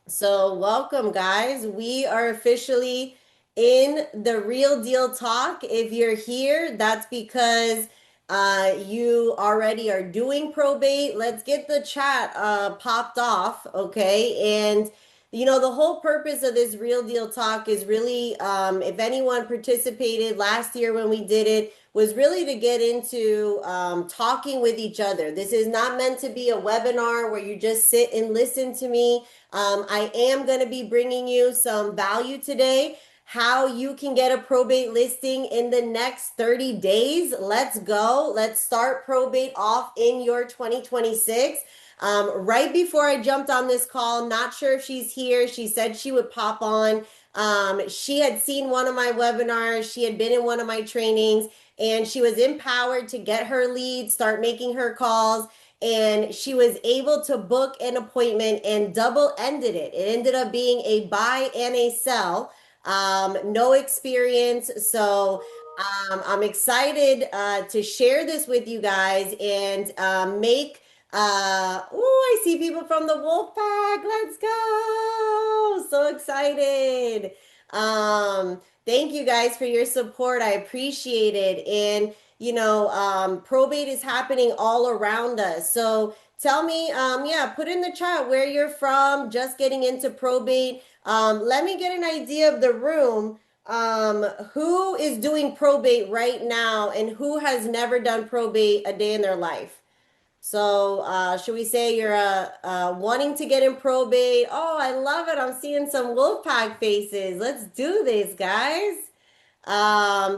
So, welcome, guys. We are officially in the Real Deal Talk. If you're here, that's because you already are doing probate. Let's get the chat popped off, okay? And the whole purpose of this Real Deal Talk is really, if anyone participated last year when we did it, was really to get into talking with each other. This is not meant to be a webinar where you just sit and listen to me. I am going to be bringing you some value today, how you can get a probate listing in the next 30 days. Let's go. Let's start probate off in your 2026. Right before I jumped on this call, not sure if she's here. She said she would pop on. She had seen one of my webinars, she had been in one of my trainings, and she was empowered to get her leads, start making her calls, and she was able to book an appointment and double ended it. It ended up being a buy and a sell. No experience. So I'm excited to share this with you guys and make. I see people from the Wolf Pack. Let's go. So excited. Thank you guys for your support. I appreciate it. And probate is happening all around us. So tell me, yeah, put in the chat where you're from, just getting into probate. Let me get an idea of the room. Who is doing probate right now and who has never done probate a day in their life? So, should we say you're wanting to get in probate? Oh, I love it. I'm seeing some Wolfpack faces. Let's do this, guys.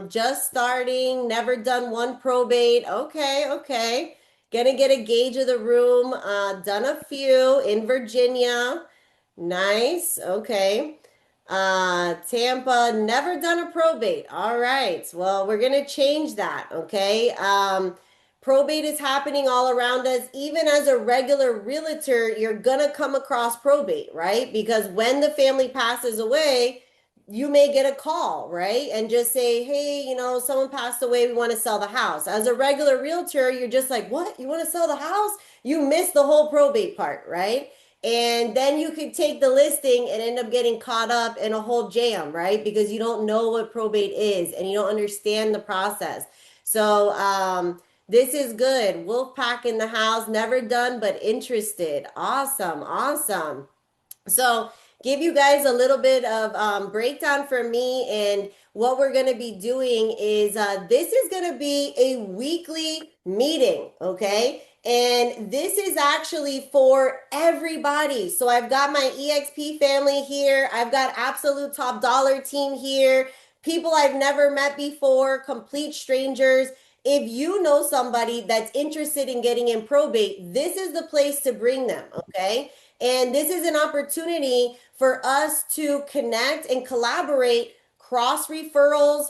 Just starting, never done one probate. Okay, okay. Gonna get a gauge of the room. Done a few in Virginia. Nice. Okay. Tampa, never done a probate. All right. Well, we're gonna change that. Okay. Probate is happening all around us. Even as a regular realtor, you're gonna come across probate, right? Because when the family passes away, you may get a call, right? And just say, hey, someone passed away, we want to sell the house. As a regular realtor, you're just like, what? You want to sell the house? You missed the whole probate part, right? And then you could take the listing and end up getting caught up in a whole jam, right? Because you don't know what probate is and you don't understand the process. So, this is good. Wolfpack in the house, never done but interested. Awesome, awesome. So, give you guys a little bit of breakdown for me, and what we're going to be doing is this is going to be a weekly meeting, okay? And this is actually for everybody. So I've got my EXP family here. I've got absolute top dollar team here. People I've never met before, complete strangers. If you know somebody that's interested in getting in probate, this is the place to bring them, okay? And this is an opportunity for us to connect and collaborate, cross referrals.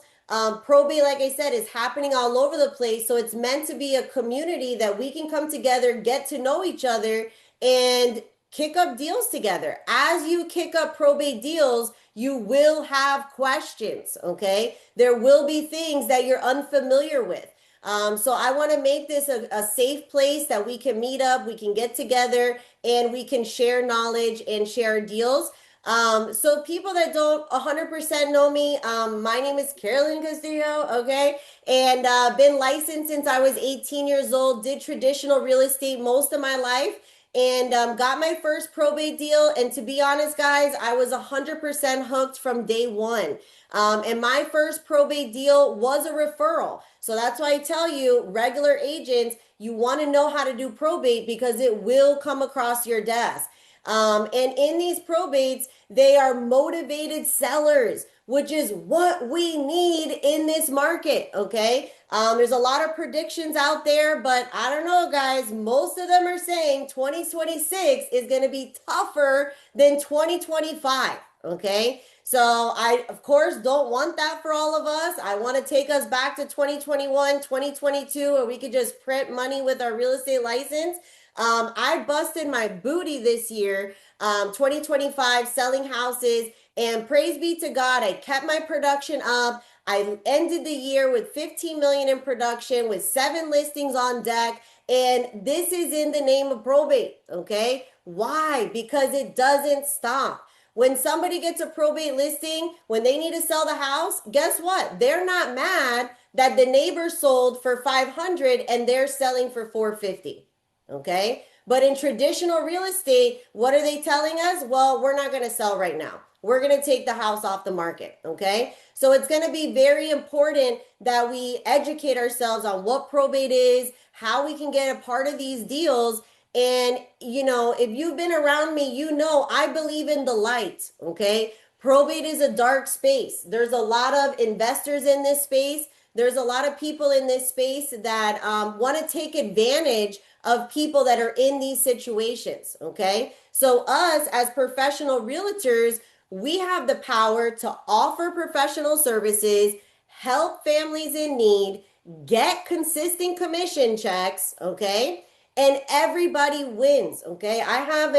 Probate, like I said, is happening all over the place. So it's meant to be a community that we can come together, get to know each other, and kick up deals together. As you kick up probate deals, you will have questions, okay? There will be things that you're unfamiliar with. So I want to make this a safe place that we can meet up, we can get together, and we can share knowledge and share deals. So people that don't 100% know me, my name is Carolynn Castillo, okay? And been licensed since I was 18 years old, did traditional real estate most of my life, and got my first probate deal. And to be honest, guys, I was 100% hooked from day one. And my first probate deal was a referral. So that's why I tell you, regular agents, you want to know how to do probate because it will come across your desk. And in these probates, they are motivated sellers, which is what we need in this market. Okay. There's a lot of predictions out there, but I don't know, guys. Most of them are saying 2026 is going to be tougher than 2025. Okay. So I, of course, don't want that for all of us. I want to take us back to 2021, 2022, where we could just print money with our real estate license. I busted my booty this year, 2025, selling houses, and praise be to God, I kept my production up. I ended the year with 15 million in production with 7 listings on deck. And this is in the name of probate, okay? Why? Because it doesn't stop. When somebody gets a probate listing, when they need to sell the house, guess what? They're not mad that the neighbor sold for 500 and they're selling for 450. Okay? But in traditional real estate, what are they telling us? Well, we're not going to sell right now. We're going to take the house off the market. Okay? So it's going to be very important that we educate ourselves on what probate is, how we can get a part of these deals. And, if you've been around me, I believe in the light. Okay? Probate is a dark space. There's a lot of investors in this space. There's a lot of people in this space that want to take advantage of people that are in these situations. Okay. So, us as professional realtors, we have the power to offer professional services, help families in need, get consistent commission checks. Okay. And everybody wins. Okay. I have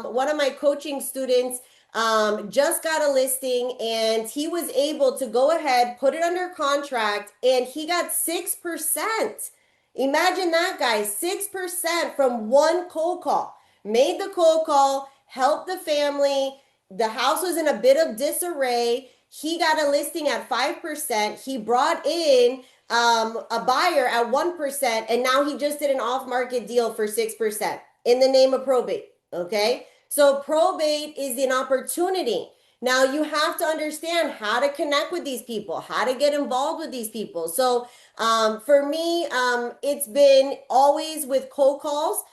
one of my coaching students just got a listing and he was able to go ahead, put it under contract, and he got 6%. Imagine that, guys, 6% from one cold call. Made the cold call, helped the family. The house was in a bit of disarray. He got a listing at 5%. He brought in a buyer at 1%, and now he just did an off market deal for 6% in the name of probate. Okay. So probate is an opportunity. Now you have to understand how to connect with these people, how to get involved with these people. So for me, it's been always with cold calls.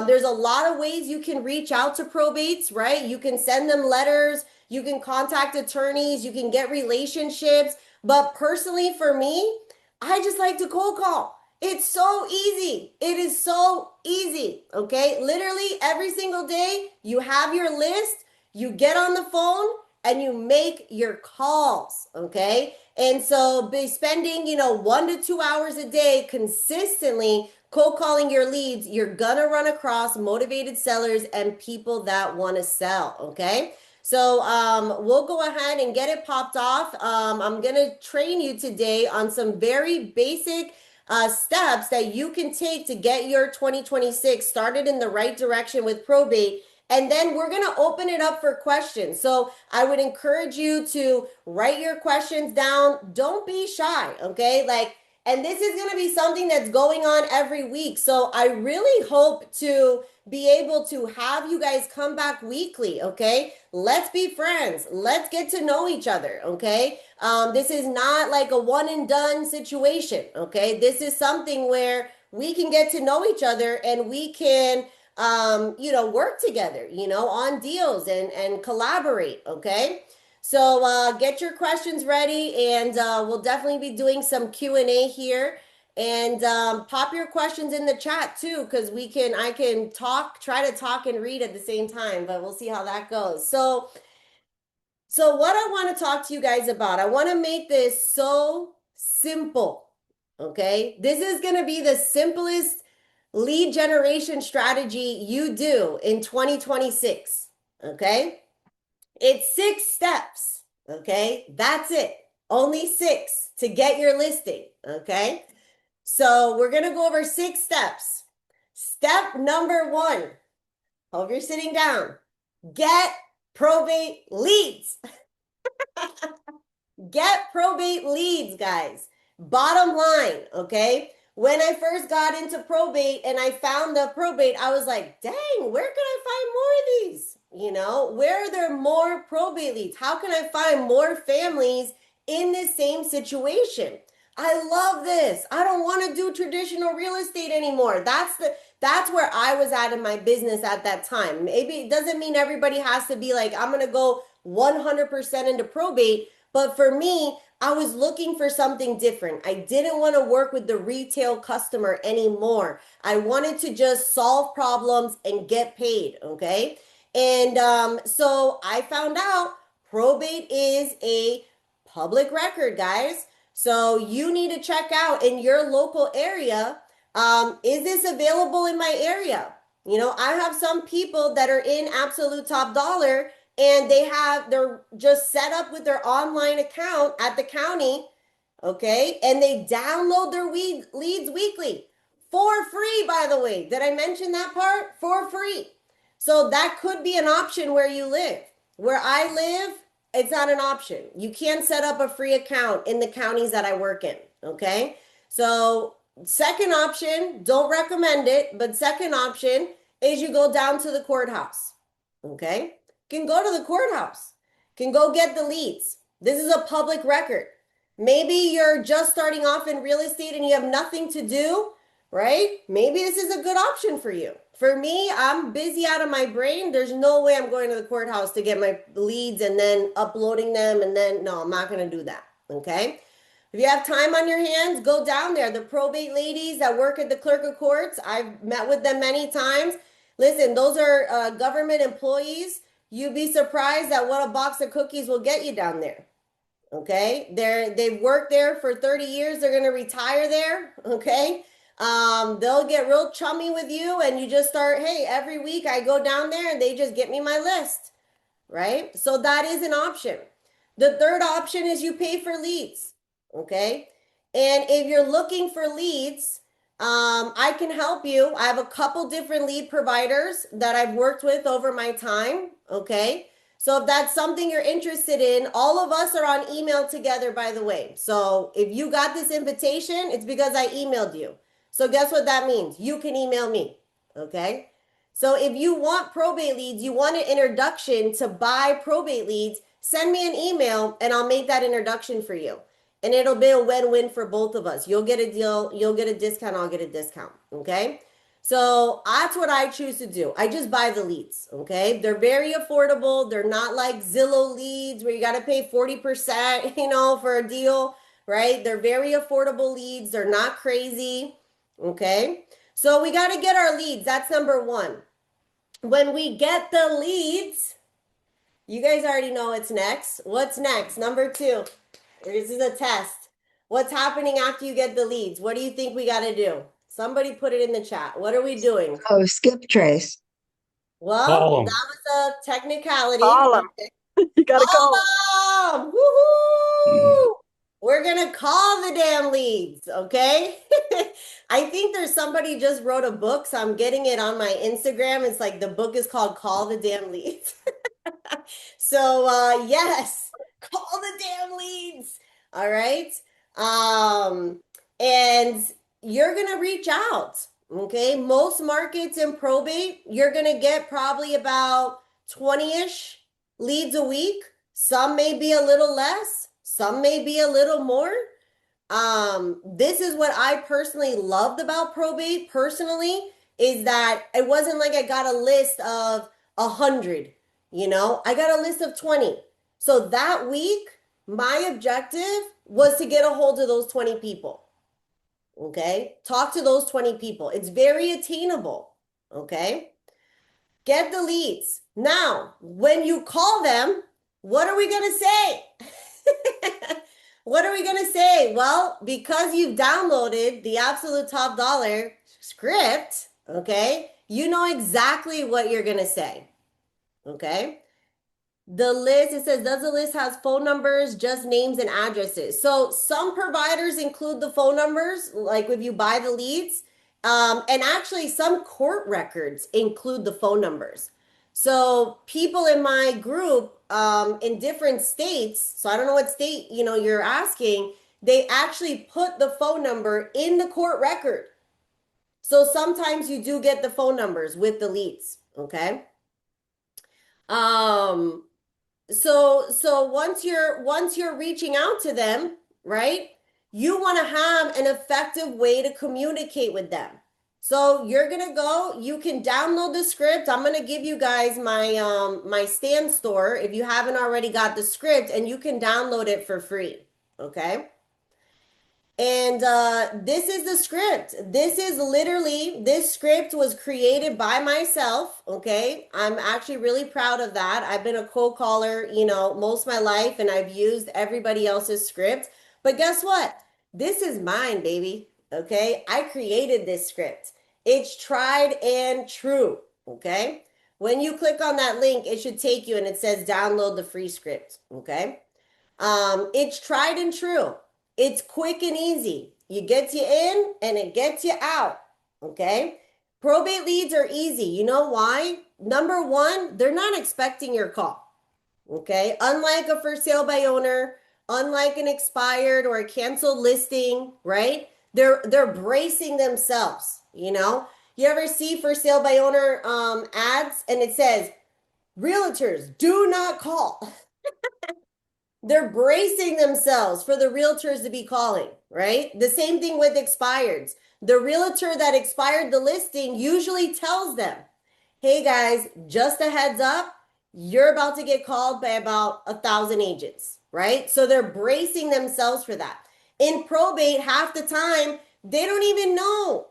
There's a lot of ways you can reach out to probates, right? You can send them letters, you can contact attorneys, you can get relationships. But personally, for me, I just like to cold call. It's so easy. It is so easy. Okay. Literally every single day, you have your list, you get on the phone, and you make your calls. Okay. And so be spending, 1 to 2 hours a day consistently cold calling your leads, you're gonna run across motivated sellers and people that want to sell. Okay. So we'll go ahead and get it popped off. I'm gonna train you today on some very basic steps that you can take to get your 2026 started in the right direction with probate. And then we're going to open it up for questions. So I would encourage you to write your questions down. Don't be shy, okay? And this is going to be something that's going on every week. So I really hope to be able to have you guys come back weekly, okay? Let's be friends. Let's get to know each other, okay? This is not like a one and done situation, okay? This is something where we can get to know each other and we can work together, on deals and collaborate. Okay. So get your questions ready, and we'll definitely be doing some Q&A here. And pop your questions in the chat too, because I can try to talk and read at the same time, but we'll see how that goes. So what I want to talk to you guys about, I want to make this so simple. Okay. This is going to be the simplest lead generation strategy you do in 2026. Okay. It's 6 steps. Okay. That's it. Only 6 to get your listing. Okay. So we're going to go over 6 steps. Step number 1. Hope you're sitting down. Get probate leads. Get probate leads, guys. Bottom line, okay? When I first got into probate and I found the probate, I was like, dang, where can I find more of these? Where are there more probate leads? How can I find more families in this same situation? I love this. I don't want to do traditional real estate anymore. That's where I was at in my business at that time. Maybe it doesn't mean everybody has to be like, I'm going to go 100% into probate. But for me, I was looking for something different. I didn't want to work with the retail customer anymore. I wanted to just solve problems and get paid. Okay. And so I found out probate is a public record, guys. So you need to check out in your local area. Is this available in my area? I have some people that are in absolute top dollar and they're just set up with their online account at the county, okay? And they download their leads weekly for free, by the way. Did I mention that part? For free. So that could be an option where you live. Where I live, it's not an option. You can't set up a free account in the counties that I work in. Okay. So, second option, don't recommend it, but second option is you go down to the courthouse. Okay. Can go to the courthouse, can go get the leads. This is a public record. Maybe you're just starting off in real estate and you have nothing to do, right? Maybe this is a good option for you. For me, I'm busy out of my brain. There's no way I'm going to the courthouse to get my leads and then uploading them. And then, no, I'm not going to do that. Okay. If you have time on your hands, go down there. The probate ladies that work at the clerk of courts, I've met with them many times. Listen, those are government employees. You'd be surprised at what a box of cookies will get you down there. Okay, they've worked there for 30 years. They're gonna retire there. Okay, they'll get real chummy with you, and you just start. Hey, every week I go down there, and they just get me my list. Right, so that is an option. The third option is you pay for leads. Okay, and if you're looking for leads, I can help you. I have a couple different lead providers that I've worked with over my time. Okay. So if that's something you're interested in, all of us are on email together, by the way. So if you got this invitation, it's because I emailed you. So guess what that means? You can email me. Okay. So if you want probate leads, you want an introduction to buy probate leads, send me an email and I'll make that introduction for you. And it'll be a win-win for both of us. You'll get a deal, you'll get a discount, I'll get a discount. Okay. So that's what I choose to do. I just buy the leads. Okay. They're very affordable. They're not like Zillow leads where you got to pay 40%, for a deal, right? They're very affordable leads. They're not crazy. Okay. So we got to get our leads. That's number one. When we get the leads, you guys already know what's next. What's next? Number two. This is a test. What's happening after you get the leads? What do you think we got to do? Somebody put it in the chat. What are we doing? Oh, skip trace. Well, Call that them. was a technicality. Call them. Okay. You gotta Call go. them! Woohoo! We're gonna call the damn leads, okay? I think there's somebody just wrote a book, so I'm getting it on my Instagram. It's like the book is called Call the Damn Leads. So yes, call the damn leads. All right. And you're gonna reach out. Okay. Most markets in probate, you're gonna get probably about 20-ish leads a week. Some may be a little less, some may be a little more. This is what I personally loved about probate personally, is that it wasn't like I got a list of 100. I got a list of 20. So that week, my objective was to get a hold of those 20 people. Okay. Talk to those 20 people. It's very attainable. Okay. Get the leads. Now, when you call them, what are we going to say? What are we going to say? Well, because you've downloaded the Absolute Top Dollar script, okay, you know exactly what you're going to say. Okay. The list, it says, does the list has phone numbers, just names and addresses? So some providers include the phone numbers, like if you buy the leads. And actually some court records include the phone numbers. So people in my group in different states, so I don't know what state, you're asking, they actually put the phone number in the court record. So sometimes you do get the phone numbers with the leads, okay? So once you're reaching out to them, right? You want to have an effective way to communicate with them. So you're gonna go, you can download the script. I'm gonna give you guys my Stan Store if you haven't already got the script, and you can download it for free. Okay. And this is the script. This script was created by myself, okay? I'm actually really proud of that. I've been a cold caller, most of my life, and I've used everybody else's script. But guess what? This is mine, baby, okay? I created this script. It's tried and true, okay? When you click on that link, it should take you and it says download the free script, okay? It's tried and true. It's quick and easy. It gets you in and it gets you out. Okay. Probate leads are easy. You know why? number one, they're not expecting your call. Okay. Unlike a for sale by owner, unlike an expired or a canceled listing, right? They're bracing themselves, you know? You ever see for sale by owner ads and it says, realtors do not call. They're bracing themselves for the realtors to be calling, right? The same thing with expireds. The realtor that expired the listing usually tells them, hey guys, just a heads up, you're about to get called by about 1,000 agents, right? So they're bracing themselves for that. In probate, half the time, they don't even know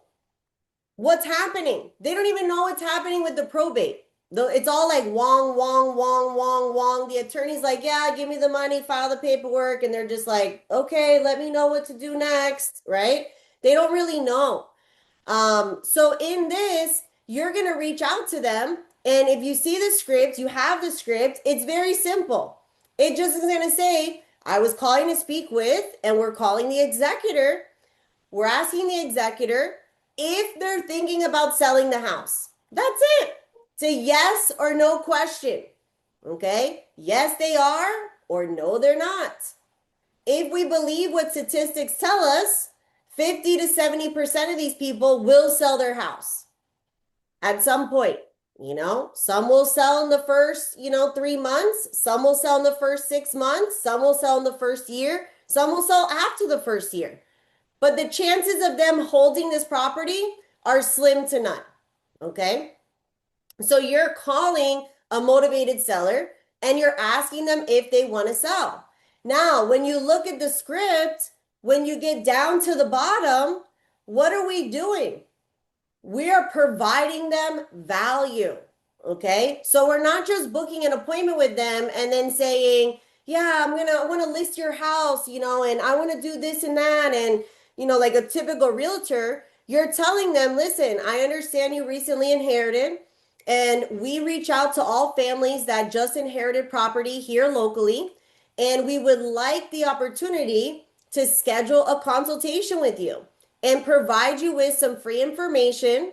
what's happening. They don't even know what's happening with the probate. It's all like wong, wong, wong, wong, wong. The attorney's like, yeah, give me the money, file the paperwork. And they're just like, okay, let me know what to do next, right? They don't really know. So in this, you're going to reach out to them. And if you see the script, you have the script, it's very simple. It just is going to say, I was calling to speak with, and we're calling the executor. We're asking the executor if they're thinking about selling the house. That's it. It's a yes or no question. Okay? Yes, they are, or no, they're not. If we believe what statistics tell us, 50 to 70% of these people will sell their house at some point. You know, some will sell in the first, 3 months. Some will sell in the first 6 months. Some will sell in the first year. Some will sell after the first year. But the chances of them holding this property are slim to none. Okay. So you're calling a motivated seller and you're asking them if they want to sell. Now, when you look at the script, when you get down to the bottom, what are we doing? We are providing them value. Okay. So we're not just booking an appointment with them and then saying, yeah, I want to list your house, and I want to do this and that. And, like a typical realtor, you're telling them, listen, I understand you recently inherited, and we reach out to all families that just inherited property here locally. And we would like the opportunity to schedule a consultation with you and provide you with some free information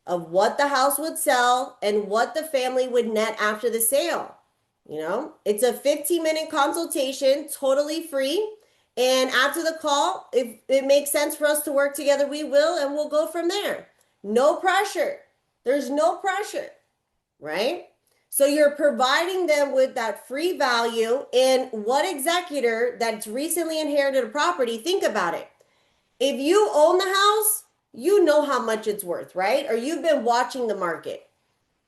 of what the house would sell and what the family would net after the sale. It's a 15-minute consultation, totally free. And after the call, if it makes sense for us to work together, we will, and we'll go from there. No pressure. There's no pressure, right? So you're providing them with that free value. And what executor that's recently inherited a property, think about it. If you own the house, you know how much it's worth, right? Or you've been watching the market,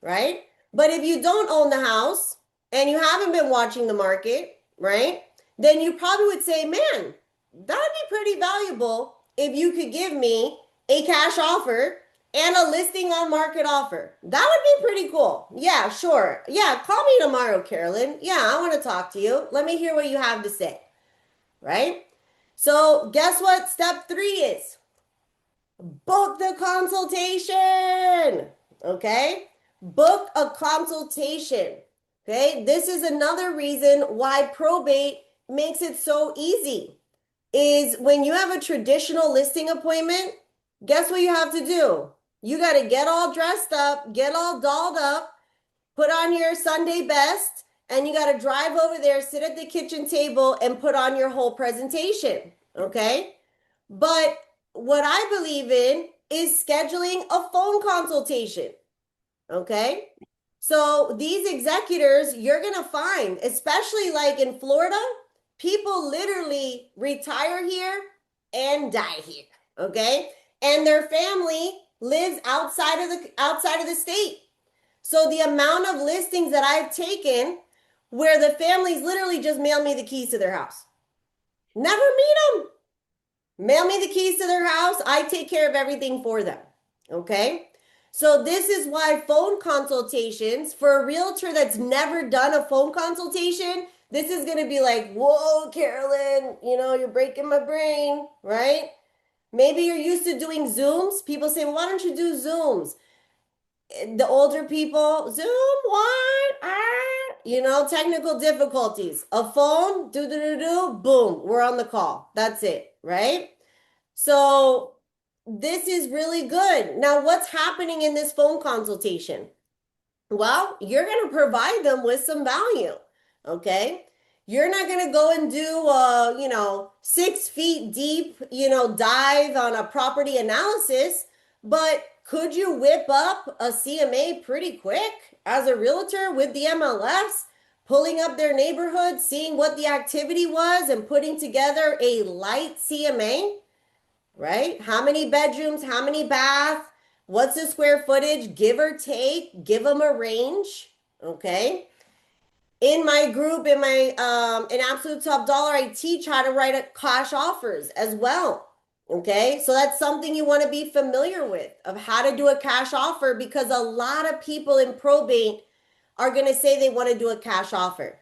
right? But if you don't own the house and you haven't been watching the market, right? Then you probably would say, man, that'd be pretty valuable if you could give me a cash offer and a listing on market offer. That would be pretty cool. Yeah, sure. Yeah, call me tomorrow, Carolyn. Yeah, I want to talk to you. Let me hear what you have to say, right? So guess what step 3 is? Book the consultation. Okay? Book a consultation. Okay? This is another reason why probate makes it so easy. Is when you have a traditional listing appointment, guess what you have to do? You got to get all dressed up, get all dolled up, put on your Sunday best, and you got to drive over there, sit at the kitchen table, and put on your whole presentation. Okay? But what I believe in is scheduling a phone consultation. Okay? So these executors, you're going to find, especially like in Florida, people literally retire here and die here. Okay? And their family lives outside of the state. So the amount of listings that I've taken where the families literally just mail me the keys to their house. Never meet them. Mail me the keys to their house. I take care of everything for them. Okay? So this is why phone consultations, for a realtor that's never done a phone consultation, this is going to be like, whoa, Carolyn, you're breaking my brain, right? Maybe you're used to doing Zooms. People say, well, why don't you do Zooms? The older people, Zoom, what? Technical difficulties. A phone, boom, we're on the call. That's it, right? So this is really good. Now, what's happening in this phone consultation? Well, you're going to provide them with some value. Okay. You're not going to go and do a, 6 feet deep, dive on a property analysis, but could you whip up a CMA pretty quick as a realtor with the MLS, pulling up their neighborhood, seeing what the activity was, and putting together a light CMA? Right? How many bedrooms, how many baths, what's the square footage, give or take, give them a range, okay? In my group, in Absolute Top Dollar, I teach how to write a cash offers as well, okay? So that's something you want to be familiar with, of how to do a cash offer, because a lot of people in probate are going to say they want to do a cash offer,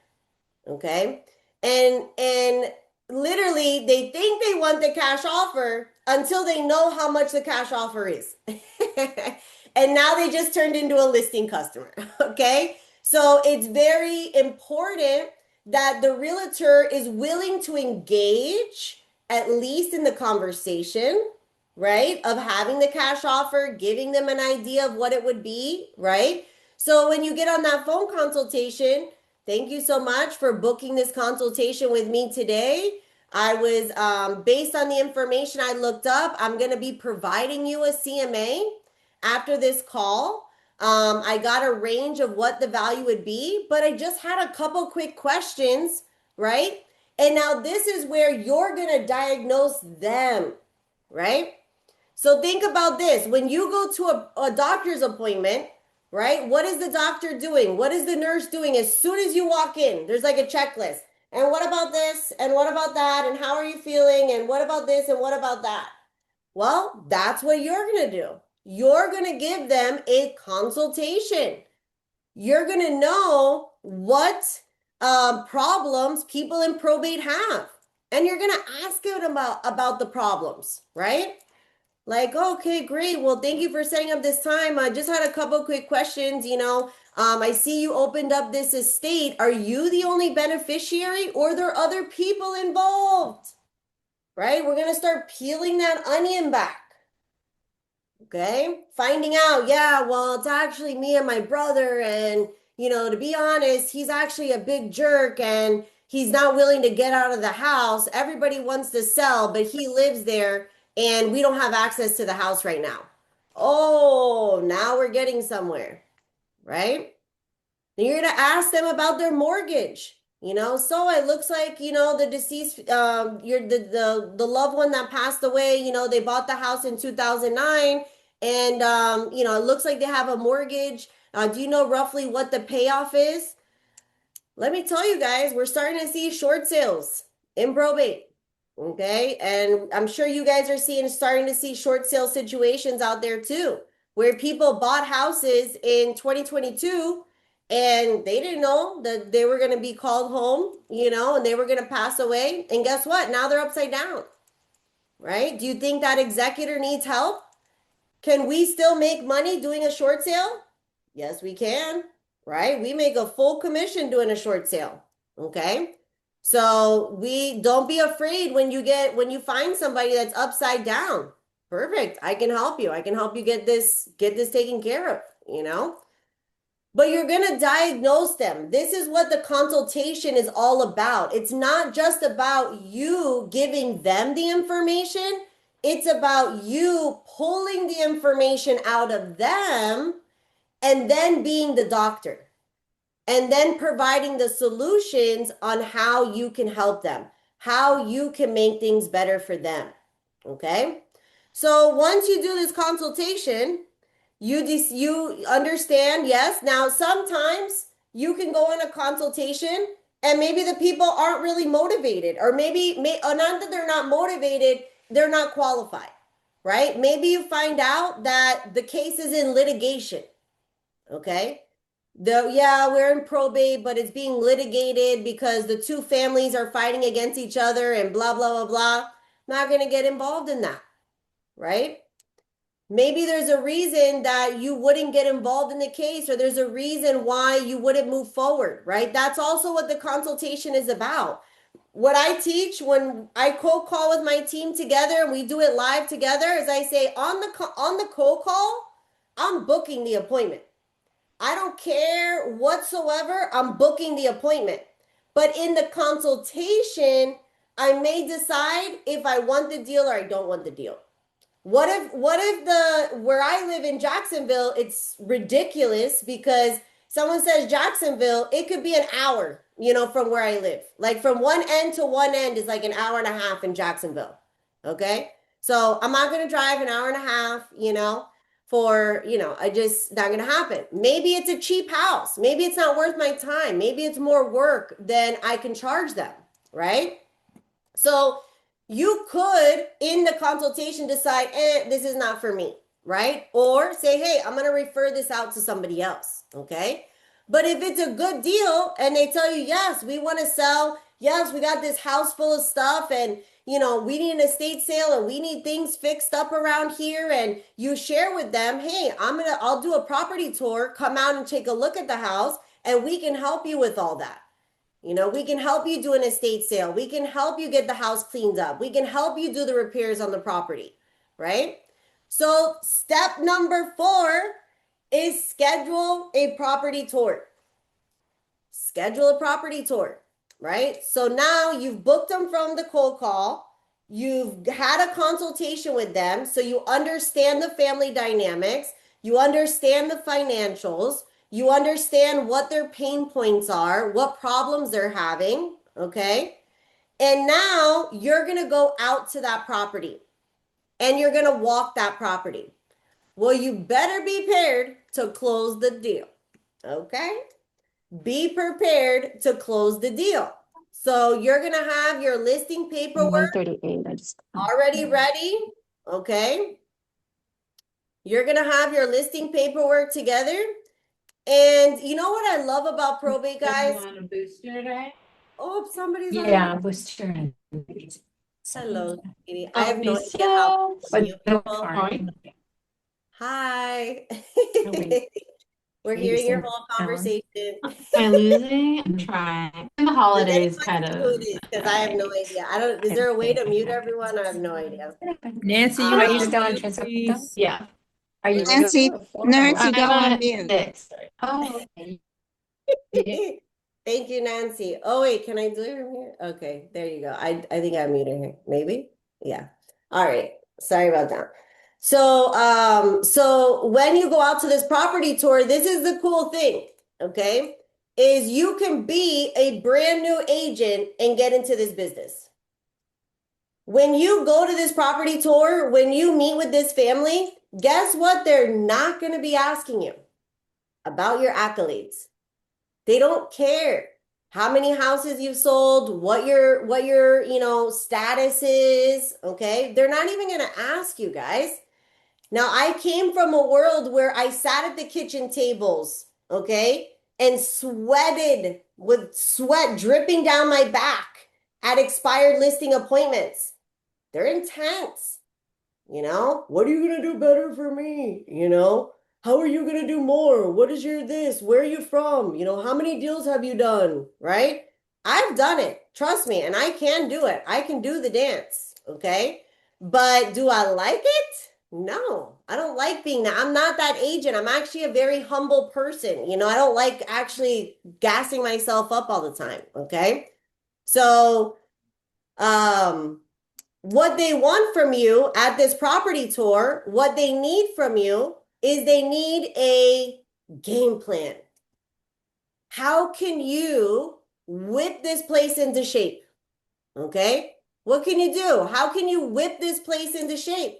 okay? And literally they think they want the cash offer until they know how much the cash offer is. And now they just turned into a listing customer, okay? So it's very important that the realtor is willing to engage at least in the conversation, right? Of having the cash offer, giving them an idea of what it would be, right? So when you get on that phone consultation, thank you so much for booking this consultation with me today. I was, based on the information I looked up, I'm going to be providing you a CMA after this call. I got a range of what the value would be, but I just had a couple quick questions, right? And now this is where you're going to diagnose them, right? So think about this. When you go to a doctor's appointment, right? What is the doctor doing? What is the nurse doing as soon as you walk in? There's like a checklist. And what about this? And what about that? And how are you feeling? And what about this? And what about that? Well, that's what you're going to do. You're going to give them a consultation. You're going to know what problems people in probate have. And you're going to ask them about the problems, right? Like, okay, great. Well, thank you for setting up this time. I just had a couple quick questions. I see you opened up this estate. Are you the only beneficiary, or are there other people involved? Right? We're going to start peeling that onion back. Okay. Finding out, yeah, well, it's actually me and my brother. And, to be honest, he's actually a big jerk and he's not willing to get out of the house. Everybody wants to sell, but he lives there and we don't have access to the house right now. Oh, now we're getting somewhere, right? Then you're going to ask them about their mortgage. So it looks like, the deceased, the loved one that passed away, they bought the house in 2009, and, it looks like they have a mortgage. Do you know roughly what the payoff is? Let me tell you guys, we're starting to see short sales in probate. Okay. And I'm sure you guys are starting to see short sale situations out there too, where people bought houses in 2022 and they didn't know that they were going to be called home, and they were going to pass away. And guess what? Now they're upside down, right? Do you think that executor needs help? Can we still make money doing a short sale? Yes, we can, right? We make a full commission doing a short sale. Okay. So we don't be afraid when you find somebody that's upside down. Perfect. I can help you. I can help you get this taken care of, But you're going to diagnose them. This is what the consultation is all about. It's not just about you giving them the information. It's about you pulling the information out of them and then being the doctor and then providing the solutions on how you can help them, how you can make things better for them. Okay? So once you do this consultation, you understand, yes. Now, sometimes you can go on a consultation and maybe the people aren't really motivated, or not that they're not motivated, they're not qualified, right? Maybe you find out that the case is in litigation, okay? We're in probate, but it's being litigated because the two families are fighting against each other and blah, blah, blah, blah. Not going to get involved in that, right? Maybe there's a reason that you wouldn't get involved in the case, or there's a reason why you wouldn't move forward, right? That's also what the consultation is about. What I teach when I cold call with my team together and we do it live together is I say on the cold call, I'm booking the appointment. I don't care whatsoever. I'm booking the appointment. But in the consultation, I may decide if I want the deal or I don't want the deal. What if the where I live in Jacksonville, it's ridiculous because someone says Jacksonville, it could be an hour, from where I live. Like from one end to one end is like an hour and a half in Jacksonville. Okay? So I'm not gonna drive an hour and a half, I just not gonna happen. Maybe it's a cheap house. Maybe it's not worth my time. Maybe it's more work than I can charge them, right? So you could, in the consultation, decide, this is not for me, right? Or say, hey, I'm going to refer this out to somebody else, okay? But if it's a good deal and they tell you, yes, we want to sell, yes, we got this house full of stuff and, we need an estate sale and we need things fixed up around here, and you share with them, hey, I'll do a property tour, come out and take a look at the house, and we can help you with all that. We can help you do an estate sale. We can help you get the house cleaned up. We can help you do the repairs on the property, right? So step number 4 is schedule a property tour. Schedule a property tour, right? So now you've booked them from the cold call. You've had a consultation with them, so you understand the family dynamics. You understand the financials. You understand what their pain points are, what problems they're having, okay? And now you're going to go out to that property and you're going to walk that property. Well, you better be prepared to close the deal, okay? Be prepared to close the deal. So you're going to have your listing paperwork 138. I just already ready, okay? You're going to have your listing paperwork together. And you know what I love about probate, guys? You want a booster today? Oh, somebody's on. yeah, booster. Hello, sweetie. I have no idea how you people. Hi. wait. We're hearing your whole conversation. Am I losing? I'm trying. The holidays kind of. Because I have no idea. Is there a way to mute everyone? I have no idea. Nancy, you Are have you to still on mute, transcript? please. Yeah. Are you Nancy, Nancy, go I'm on at mute. 6. Oh, okay. Thank you, Nancy. Oh, wait, can I do it from here? Okay, there you go. I think I muted her. Maybe? Yeah. All right. Sorry about that. So when you go out to this property tour, this is the cool thing, okay? Is you can be a brand new agent and get into this business. When you go to this property tour, when you meet with this family, guess what? They're not going to be asking you about your accolades. They don't care how many houses you've sold, what your status is, okay? They're not even going to ask you, guys. Now, I came from a world where I sat at the kitchen tables, okay, and sweated with sweat dripping down my back at expired listing appointments. They're intense. What are you going to do better for me? How are you going to do more? What is your this? Where are you from? How many deals have you done? Right? I've done it. Trust me. And I can do it. I can do the dance. Okay. But do I like it? No, I don't like being that. I'm not that agent. I'm actually a very humble person. I don't like actually gassing myself up all the time. Okay. So, what they want from you at this property tour, what they need from you is they need a game plan. How can you whip this place into shape? Okay. What can you do? How can you whip this place into shape?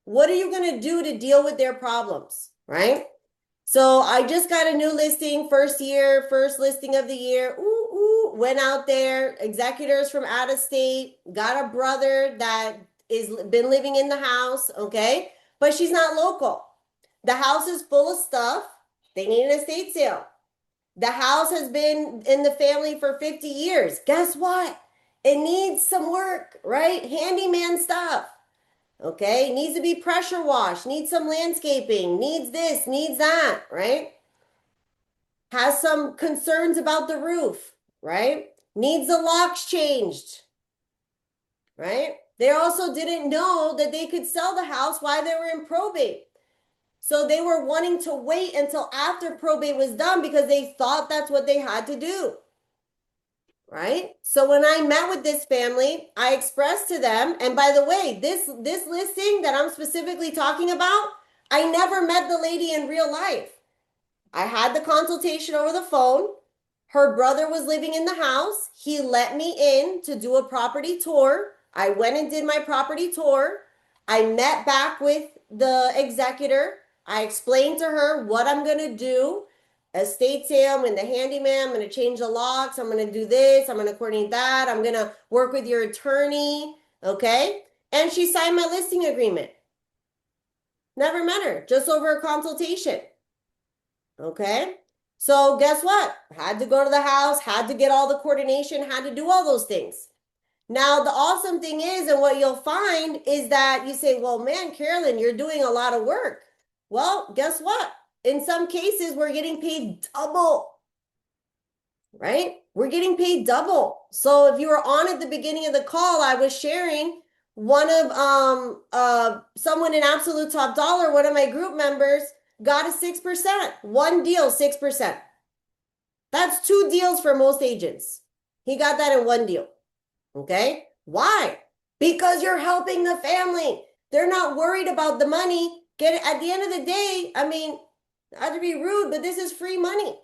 What are you going to do to deal with their problems? Right? So I just got a new listing, first listing of the year. Went out there, executors from out of state, got a brother that is been living in the house, okay? But she's not local. The house is full of stuff. They need an estate sale. The house has been in the family for 50 years. Guess what? It needs some work, right? Handyman stuff. Okay, needs to be pressure washed, needs some landscaping, needs this, needs that, right? Has some concerns about the roof, right? Needs the locks changed, right? They also didn't know that they could sell the house while they were in probate. So they were wanting to wait until after probate was done because they thought that's what they had to do. Right? So when I met with this family, I expressed to them, and by the way, this listing that I'm specifically talking about, I never met the lady in real life. I had the consultation over the phone. Her brother was living in the house. He let me in to do a property tour. I went and did my property tour. I met back with the executor. I explained to her what I'm going to do. Estate sale, I'm going to handyman, I'm going to change the locks, I'm going to do this, I'm going to coordinate that, I'm going to work with your attorney, okay? And she signed my listing agreement. Never met her, just over a consultation. Okay? So guess what? Had to go to the house, had to get all the coordination, had to do all those things. Now, the awesome thing is, and what you'll find is that you say, well, man, Carolyn, you're doing a lot of work. Well, guess what? In some cases, we're getting paid double, right? We're getting paid double. So if you were on at the beginning of the call, I was sharing one of someone in Absolute Top Dollar, one of my group members, got a 6%. One deal, 6%. That's 2 deals for most agents. He got that in 1 deal. Okay? Why? Because you're helping the family. They're not worried about the money. At the end of the day, I mean, not to be rude, but this is free money,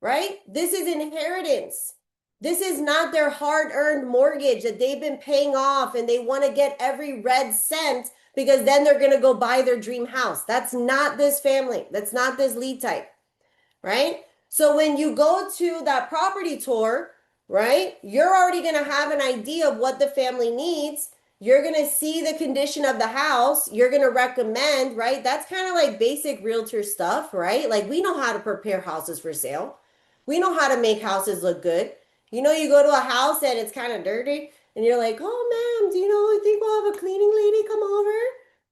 right? This is inheritance. This is not their hard-earned mortgage that they've been paying off and they want to get every red cent because then they're going to go buy their dream house. That's not this family. That's not this lead type, right? So when you go to that property tour, right, you're already going to have an idea of what the family needs. You're going to see the condition of the house. You're going to recommend, right? That's kind of like basic realtor stuff, right? Like we know how to prepare houses for sale. We know how to make houses look good. You know, you go to a house and it's kind of dirty and you're like, oh, ma'am, do you know, I think we'll have a cleaning lady come over,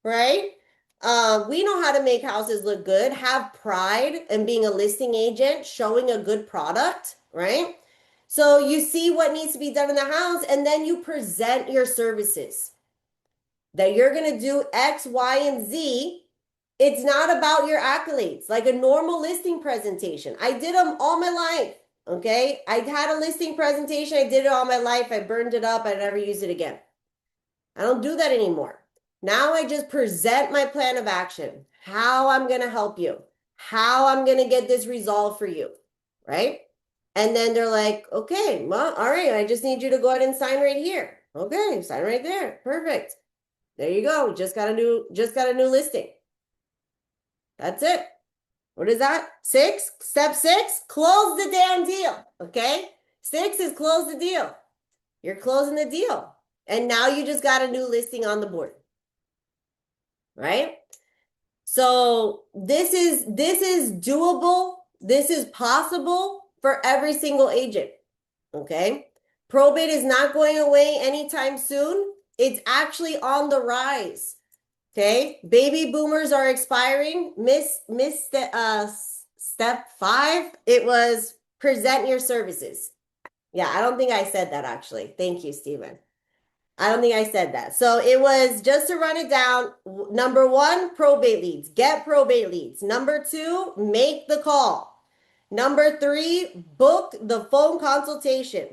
right? We know how to make houses look good, have pride in being a listing agent, showing a good product, right? So you see what needs to be done in the house, and then you present your services that you're going to do X, Y, and Z. It's not about your accolades, like a normal listing presentation. I did them all my life, okay? I had a listing presentation. I did it all my life. I burned it up. I never used it again. I don't do that anymore. Now I just present my plan of action, how I'm going to help you, how I'm going to get this resolved for you, right? And then they're like, okay, well, all right, I just need you to go ahead and sign right here. Okay, sign right there. Perfect. There you go. Just got a new listing. That's it. What is that? 6? Step 6, close the damn deal. Okay? 6 is close the deal. You're closing the deal. And now you just got a new listing on the board. Right? So this is doable. This is possible for every single agent. Okay? Probate is not going away anytime soon. It's actually on the rise. Okay? Baby boomers are expiring. Step 5, it was present your services. Yeah, I don't think I said that actually. Thank you, Stephen. I don't think I said that. So it was, just to run it down, number 1, probate leads. Get probate leads. Number 2, make the call. Number 3, book the phone consultation.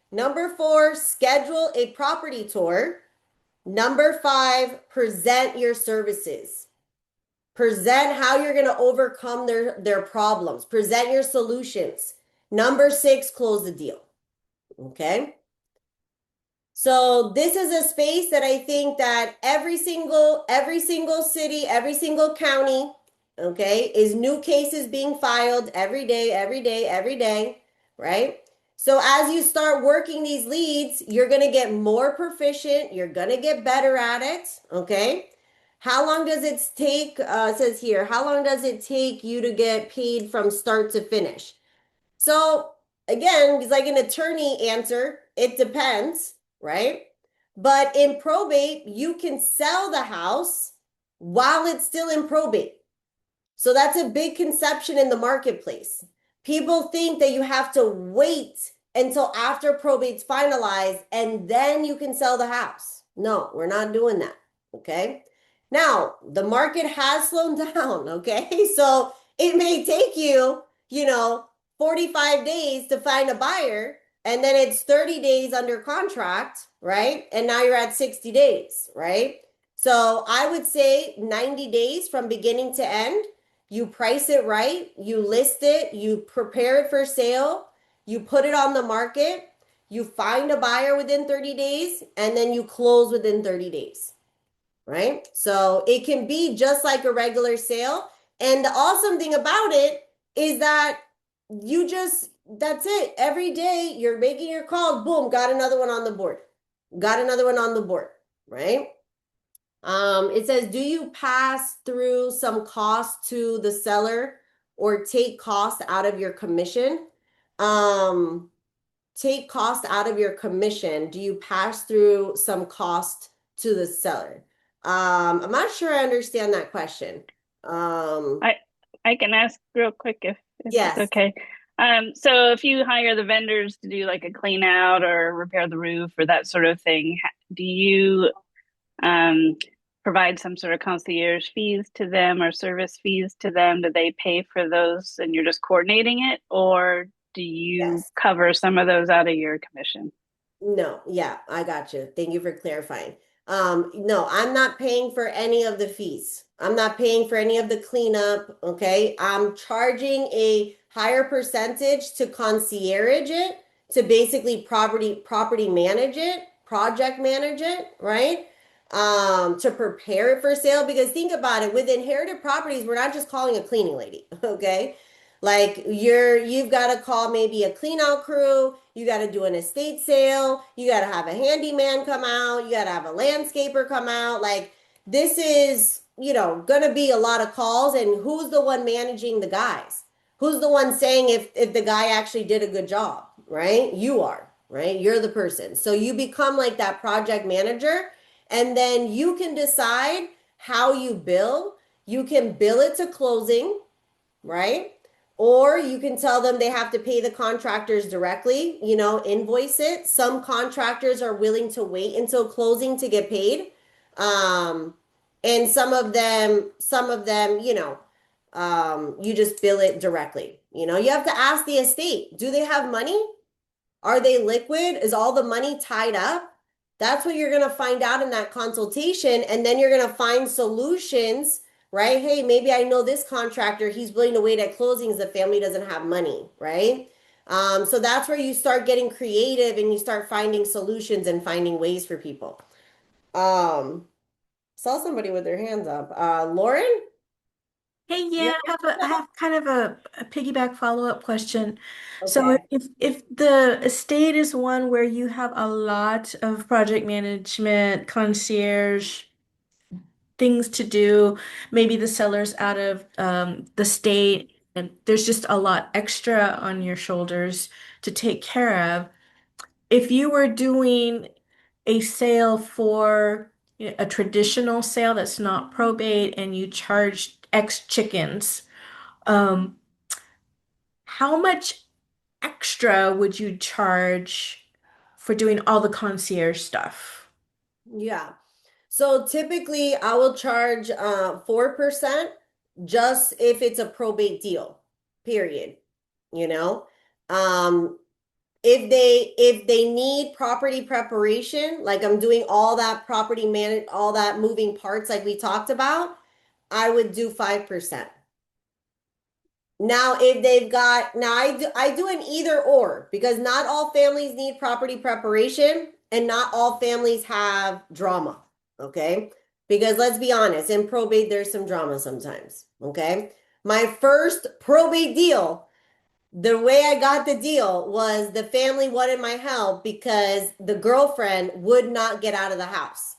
Number 4, schedule a property tour. Number 5, present your services. Present how you're going to overcome their problems. Present your solutions. Number 6, close the deal. Okay? So this is a space that I think that every single city, every single county, okay, is new cases being filed every day, right? So as you start working these leads, you're going to get more proficient. You're going to get better at it, okay? How long does it take, it says here, how long does it take you to get paid from start to finish? So again, it's like an attorney answer. It depends, right? But in probate, you can sell the house while it's still in probate. So that's a big conception in the marketplace. People think that you have to wait until after probate's finalized and then you can sell the house. No, we're not doing that, okay? Now, the market has slowed down, okay? So it may take you, 45 days to find a buyer, and then it's 30 days under contract, right? And now you're at 60 days, right? So I would say 90 days from beginning to end. You price it right, you list it, you prepare it for sale, you put it on the market, you find a buyer within 30 days, and then you close within 30 days, right? So it can be just like a regular sale. And the awesome thing about it is that that's it. Every day you're making your call, boom, got another one on the board. Got another one on the board, right? It says, do you pass through some cost to the seller or take cost out of your commission? Take cost out of your commission. Do you pass through some cost to the seller? I'm not sure I understand that question. I can ask real quick if it's Yes. okay. So if you hire the vendors to do like a clean out or repair the roof or that sort of thing, do you provide some sort of concierge fees to them or service fees to them? Do they pay for those and you're just coordinating it, or do you Yes. cover some of those out of your commission? No, yeah, I got you. Thank you for clarifying. No, I'm not paying for any of the fees. I'm not paying for any of the cleanup, okay? I'm charging a higher percentage to concierge it, to basically property manage it, project manage it, right? To prepare it for sale. Because think about it, with inherited properties, we're not just calling a cleaning lady, okay? Like you've got to call maybe a clean out crew, you got to do an estate sale, you got to have a handyman come out, you got to have a landscaper come out. Like this is, going to be a lot of calls, and who's the one managing the guys? Who's the one saying if the guy actually did a good job, right? You are, right? You're the person. So you become like that project manager, and then you can decide how you bill. You can bill it to closing, right? Or you can tell them they have to pay the contractors directly, invoice it. Some contractors are willing to wait until closing to get paid. And some of them, you just bill it directly. You have to ask the estate, do they have money? Are they liquid? Is all the money tied up? That's what you're going to find out in that consultation. And then you're going to find solutions, right? Hey, maybe I know this contractor, he's willing to wait at closings. The family doesn't have money, right? So that's where you start getting creative and you start finding solutions and finding ways for people. Saw somebody with their hands up. Lauren? Hey, You yeah, I have kind of a piggyback follow-up question. So okay. if the estate is one where you have a lot of project management, concierge, things to do, maybe the seller's out of the state, and there's just a lot extra on your shoulders to take care of. If you were doing a sale for a traditional sale that's not probate and you charged X chickens, um, how much extra would you charge for doing all the concierge stuff? Yeah. So typically I will charge 4% just if it's a probate deal, period. You know? Um, if they need property preparation, like I'm doing all that all that moving parts like we talked about, I would do 5%. Now, if they've got, now I do an either or, because not all families need property preparation and not all families have drama, okay? Because let's be honest, in probate, there's some drama sometimes, okay? My first probate deal, the way I got the deal was the family wanted my help because the girlfriend would not get out of the house.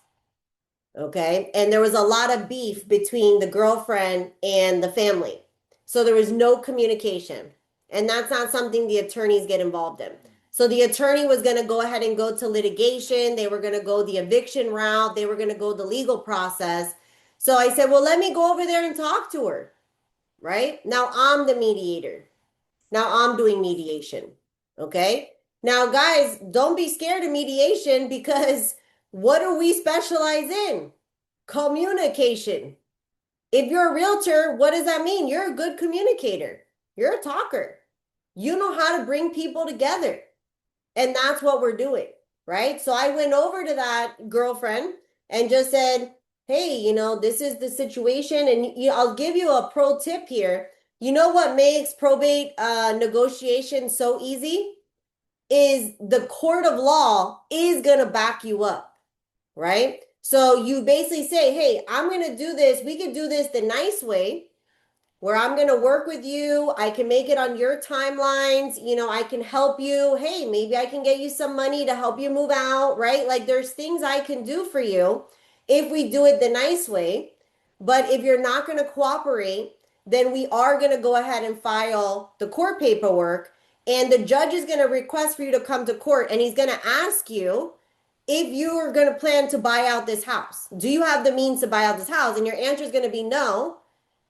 Okay. And there was a lot of beef between the girlfriend and the family. So there was no communication. And that's not something the attorneys get involved in. So the attorney was going to go ahead and go to litigation. They were going to go the eviction route. They were going to go the legal process. So I said, well, let me go over there and talk to her. Right now, I'm the mediator. Now I'm doing mediation. Okay. Now, guys, don't be scared of mediation, because what do we specialize in? Communication. If you're a realtor, what does that mean? You're a good communicator. You're a talker. You know how to bring people together. And that's what we're doing, right? So I went over to that girlfriend and just said, hey, this is the situation. And I'll give you a pro tip here. You know what makes probate negotiation so easy? Is the court of law is going to back you up, right? So you basically say, hey, I'm going to do this. We could do this the nice way where I'm going to work with you. I can make it on your timelines. I can help you. Hey, maybe I can get you some money to help you move out, right? Like there's things I can do for you if we do it the nice way. But if you're not going to cooperate, then we are going to go ahead and file the court paperwork. And the judge is going to request for you to come to court and he's going to ask you if you are going to plan to buy out this house. Do you have the means to buy out this house? And your answer is going to be no.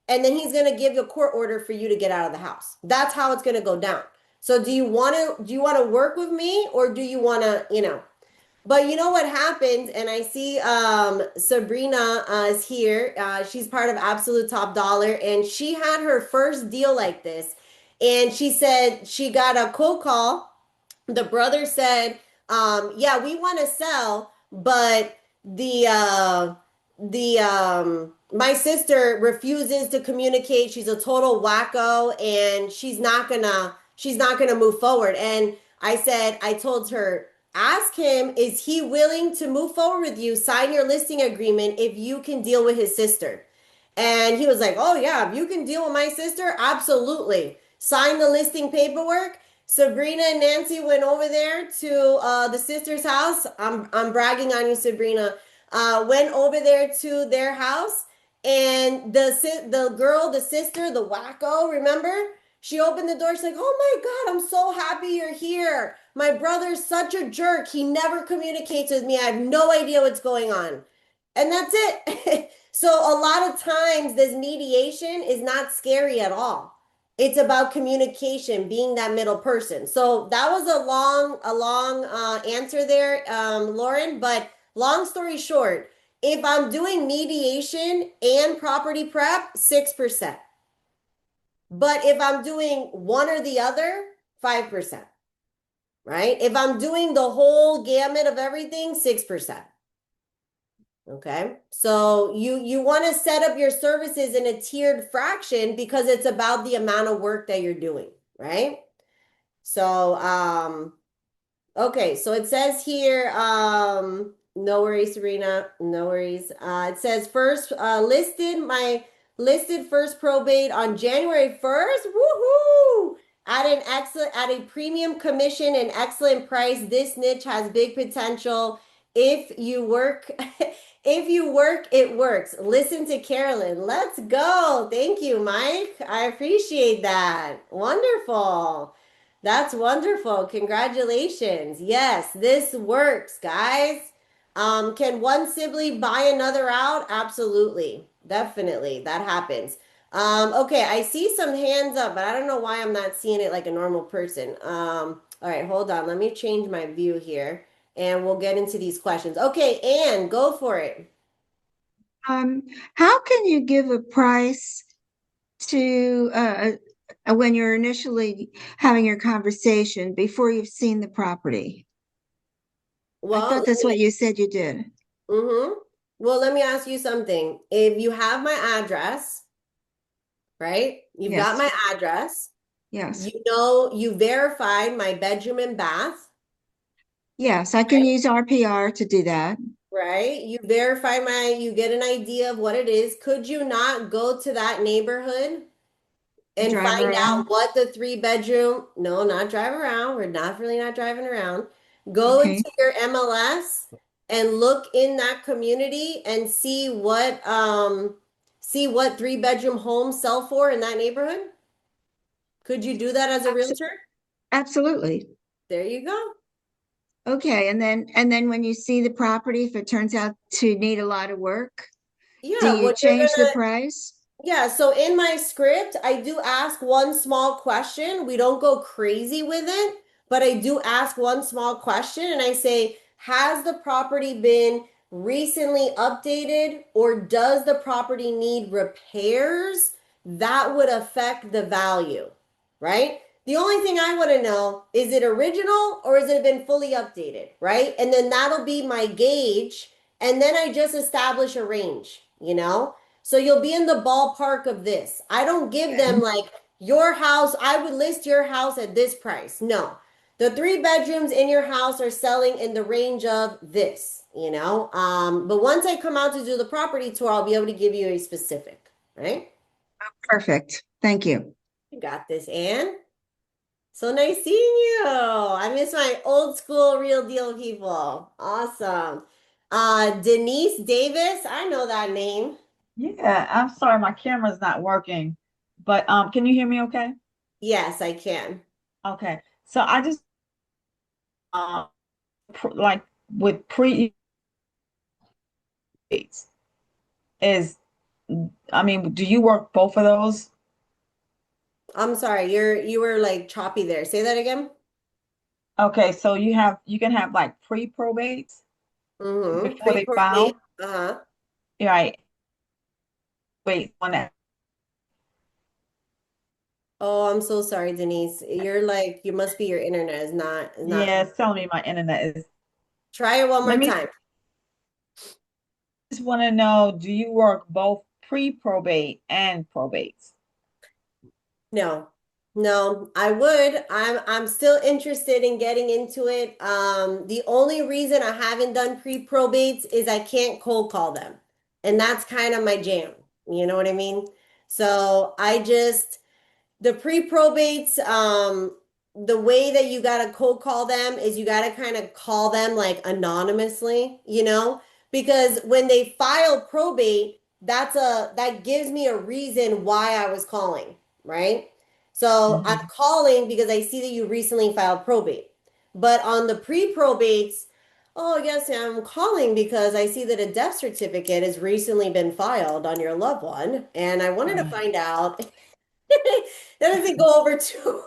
And then he's going to give you a court order for you to get out of the house. That's how it's going to go down. So do you want to work with me or do you want to, but you know what happens, and I see Sabrina is here. She's part of Absolute Top Dollar, and she had her first deal like this. And she said she got a cold call. The brother said, yeah, we want to sell, but the my sister refuses to communicate. She's a total wacko and she's not gonna move forward. And I told her, ask him, is he willing to move forward with you, sign your listing agreement if you can deal with his sister? And he was like, oh yeah, if you can deal with my sister, absolutely. Sign the listing paperwork. Sabrina and Nancy went over there to the sister's house. I'm bragging on you, Sabrina. Went over there to their house, and the girl, the sister, the wacko, remember? She opened the door. She's like, "Oh my God, I'm so happy you're here. My brother's such a jerk. He never communicates with me. I have no idea what's going on." And that's it. So a lot of times this mediation is not scary at all. It's about communication, being that middle person. So that was a long answer there, Lauren. But long story short, if I'm doing mediation and property prep, 6%. But if I'm doing one or the other, 5%. Right? If I'm doing the whole gamut of everything, 6%. Okay. So you want to set up your services in a tiered fraction because it's about the amount of work that you're doing, right? So okay, so it says here, no worries, Serena, no worries. It says first listed first probate on January 1st. Woohoo! At a premium commission and excellent price. This niche has big potential. If you work, if you work, it works. Listen to Carolyn. Let's go. Thank you, Mike. I appreciate that. Wonderful. That's wonderful. Congratulations. Yes, this works, guys. Can one sibling buy another out? Absolutely. Definitely. That happens. Okay, I see some hands up, but I don't know why I'm not seeing it like a normal person. All right, hold on. Let me change my view here and we'll get into these questions. Okay, Anne, go for it. Um, how can you give a price to when you're initially having your conversation before you've seen the property? I Well, thought that's what you said you did. well, let me ask you something. If you have my address, right? You've got Yes. my address. Yes. You verified my bedroom and bath, Yes, I can right? use RPR to do that. Right? You get an idea of what it is. Could you not go to that neighborhood and Drive find out around. what the three bedroom, no, not drive around. We're not really not driving around. Go Okay. into your MLS and look in that community and see what three bedroom homes sell for in that neighborhood. Could you do that as a realtor? Absolutely. There you go. Okay, and then when you see the property, if it turns out to need a lot of work, do Yeah, you what you're change the gonna price? Yeah, so in my script, I do ask one small question. We don't go crazy with it, but I do ask one small question and I say, has the property been recently updated, or does the property need repairs, that would affect the value, right? The only thing I want to know, is it original or has it been fully updated, right? And then that'll be my gauge. And then I just establish a range, you know? So you'll be in the ballpark of this. I don't give them like your house, I would list your house at this price. No, the 3 bedrooms in your house are selling in the range of this, you know? But once I come out to do the property tour, I'll be able to give you a specific, right? Perfect. Thank you. You got this, Anne. So nice seeing you. I miss my old school real deal people. Awesome. Denise Davis, I know that name. Yeah, I'm sorry, my camera's not working, but can you hear me okay? Yes, I can. Okay. So I just like with pre is I mean, do you work both of those? I'm sorry, you were like choppy there. Say that again. Okay, so you can have like pre-probates Mm-hmm. before they file. Pre-probate. Uh-huh. Right. Wait on that. Oh, I'm so sorry, Denise. You're like, you must be your internet is not. Yeah, it's telling me my internet is. Try it one Let more me time. just want to know, do you work both pre-probate and probates? No. No, I would. I'm still interested in getting into it. The only reason I haven't done pre-probates is I can't cold call them. And that's kind of my jam. You know what I mean? So I just the pre-probates, the way that you gotta cold call them is you gotta kind of call them like anonymously, you know, because when they file probate, that gives me a reason why I was calling, right? So I'm Mhm. calling because I see that you recently filed probate. But on the pre-probates, oh yes, I'm calling because I see that a death certificate has recently been filed on your loved one, and I wanted to Right. find out that doesn't go over too.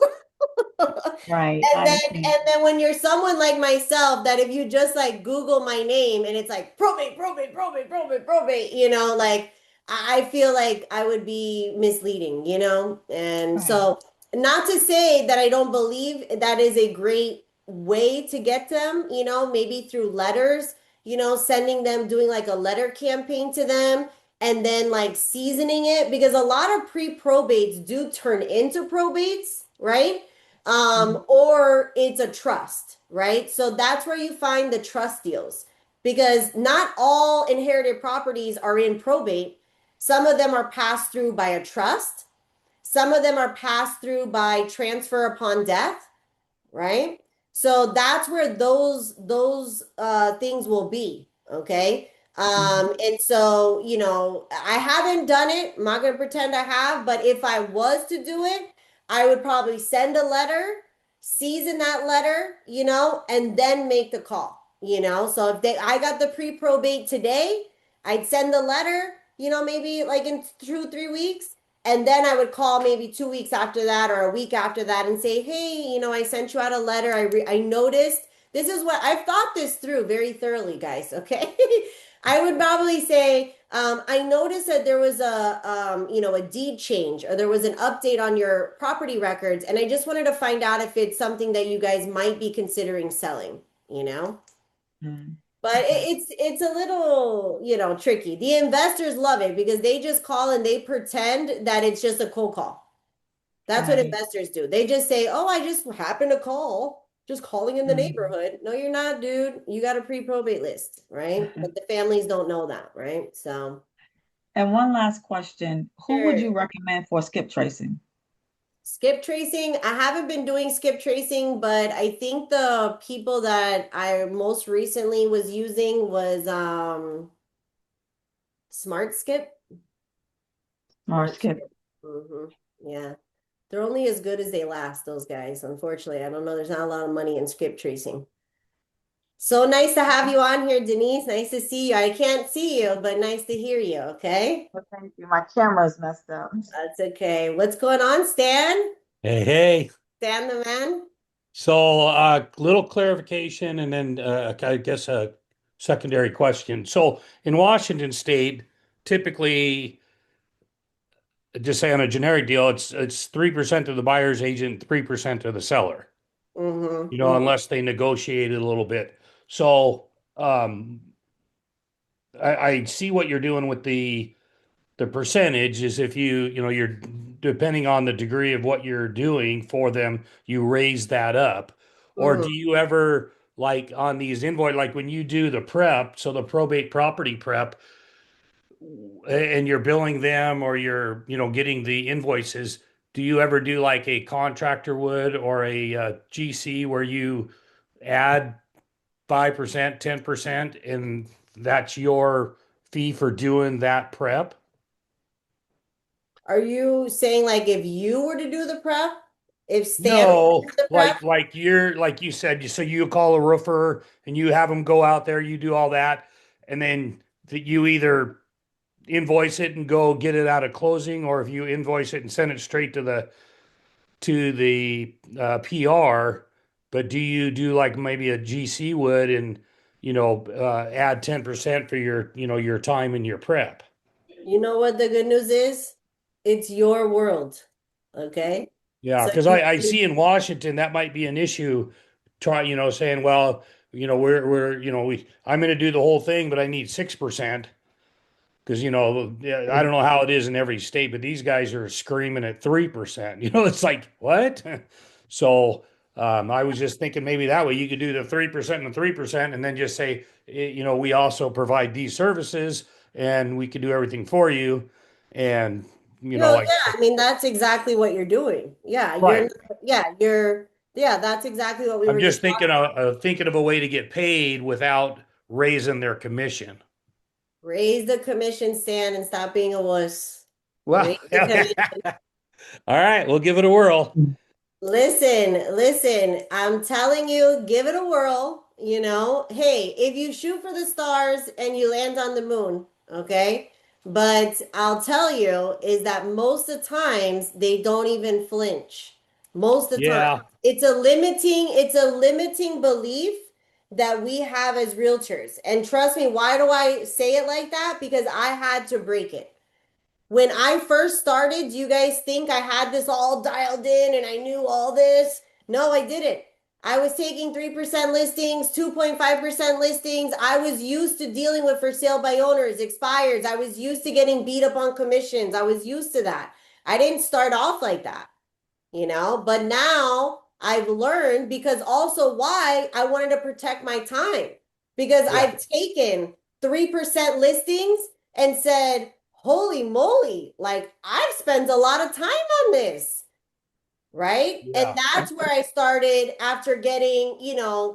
Right. I understand. And then when you're someone like myself, that if you just like Google my name and it's like probate, probate, probate, probate, probate, you know, like I feel like I would be misleading, you know? And Right. so not to say that I don't believe that is a great way to get them, you know, maybe through letters, you know, sending them, doing like a letter campaign to them and then like seasoning it, because a lot of pre-probates do turn into probates, right? Mhm. Or it's a trust, right? So that's where you find the trust deals, because not all inherited properties are in probate. Some of them are passed through by a trust. Some of them are passed through by transfer upon death, right? So that's where those things will be, okay? Mhm. And so, you know, I haven't done it. I'm not gonna pretend I have, but if I was to do it, I would probably send a letter, season that letter, you know, and then make the call, you know. So if they I got the pre-probate today, I'd send the letter, you know, maybe like in 2, 3 weeks. And then I would call maybe 2 weeks after that or a week after that and say, hey, you know, I sent you out a letter. I noticed this is what I've thought this through very thoroughly, guys. Okay. I would probably say, I noticed that there was you know, a deed change or there was an update on your property records. And I just wanted to find out if it's something that you guys might be considering selling, you know? Mhm. But Okay. it's a little, you know, tricky. The investors love it because they just call and they pretend that it's just a cold call. That's what Right. investors do. They just say, "Oh, I just happened to call, just calling in the Mhm. neighborhood." No, you're not, dude. You got a pre-probate list, right? But the families don't know that, right? So, And one last question. Who would sure. you recommend for skip tracing? Skip tracing. I haven't been doing skip tracing, but I think the people that I most recently was using was Smart Skip. Or Smart skip? Skip. Yeah. They're only as good as they last, those guys. Unfortunately, I don't know. There's not a lot of money in skip tracing. So nice to have you on here, Denise. Nice to see you. I can't see you, but nice to hear you. Okay. Well, thank you. My camera's messed up. That's okay. What's going on, Stan? Hey, hey. Stan the man? So, little clarification and then I guess a secondary question. So in Washington State, typically, just say on a generic deal, it's 3% of the buyer's agent, 3% of the seller. Mm-hmm. Unless they negotiate it a little bit. So I see what you're doing with the percentage is if you're depending on the degree of what you're doing for them, you raise that up. Or Mm-hmm. do you ever like on these invoice, like when you do the prep, so the probate property prep, and you're billing them or you're getting the invoices, do you ever do like a contractor would or a GC where you add 5%, 10%, and that's your fee for doing that prep? Are you saying like if you were to do the prep, if Stan were to No, do the prep? like you said, so you call a roofer and you have them go out there, you do all that, and then you either invoice it and go get it out of closing, or if you invoice it and send it straight to the PR. But do you do like maybe a GC would and add 10% for your time and your prep? You know what the good news is? It's your world. Okay. Yeah, So because you, I see in Washington that might be an issue. Saying, well, I'm going to do the whole thing, but I need 6%. Because yeah, I don't know how it is in every state, but these guys are screaming at 3%. It's like what? So I was just thinking maybe that way you could do the 3% and the 3%, and then just say, we also provide these services, and we could do everything for you, and like yeah, I mean, that's exactly what you're doing. Yeah, right. that's exactly what we I'm were just just thinking talking about. of a way to get paid without raising their commission. Raise the commission, Stan, and stop being a wuss. Well, Raise the commission. all right, we'll give it a whirl. Listen, I'm telling you, give it a whirl. Hey, if you shoot for the stars and you land on the moon, okay? But I'll tell you is that most of the times they don't even flinch. Most of the time. Yeah. It's a limiting belief that we have as realtors. And trust me, why do I say it like that? Because I had to break it. When I first started, do you guys think I had this all dialed in and I knew all this? No, I didn't. I was taking 3% listings, 2.5% listings. I was used to dealing with for sale by owners, expires. I was used to getting beat up on commissions. I was used to that. I didn't start off like that, but now I've learned because also why I wanted to protect my time because Yeah. I've taken 3% listings and said, holy moly, like I've spent a lot of time on this, right? And Yeah. that's where I started after getting,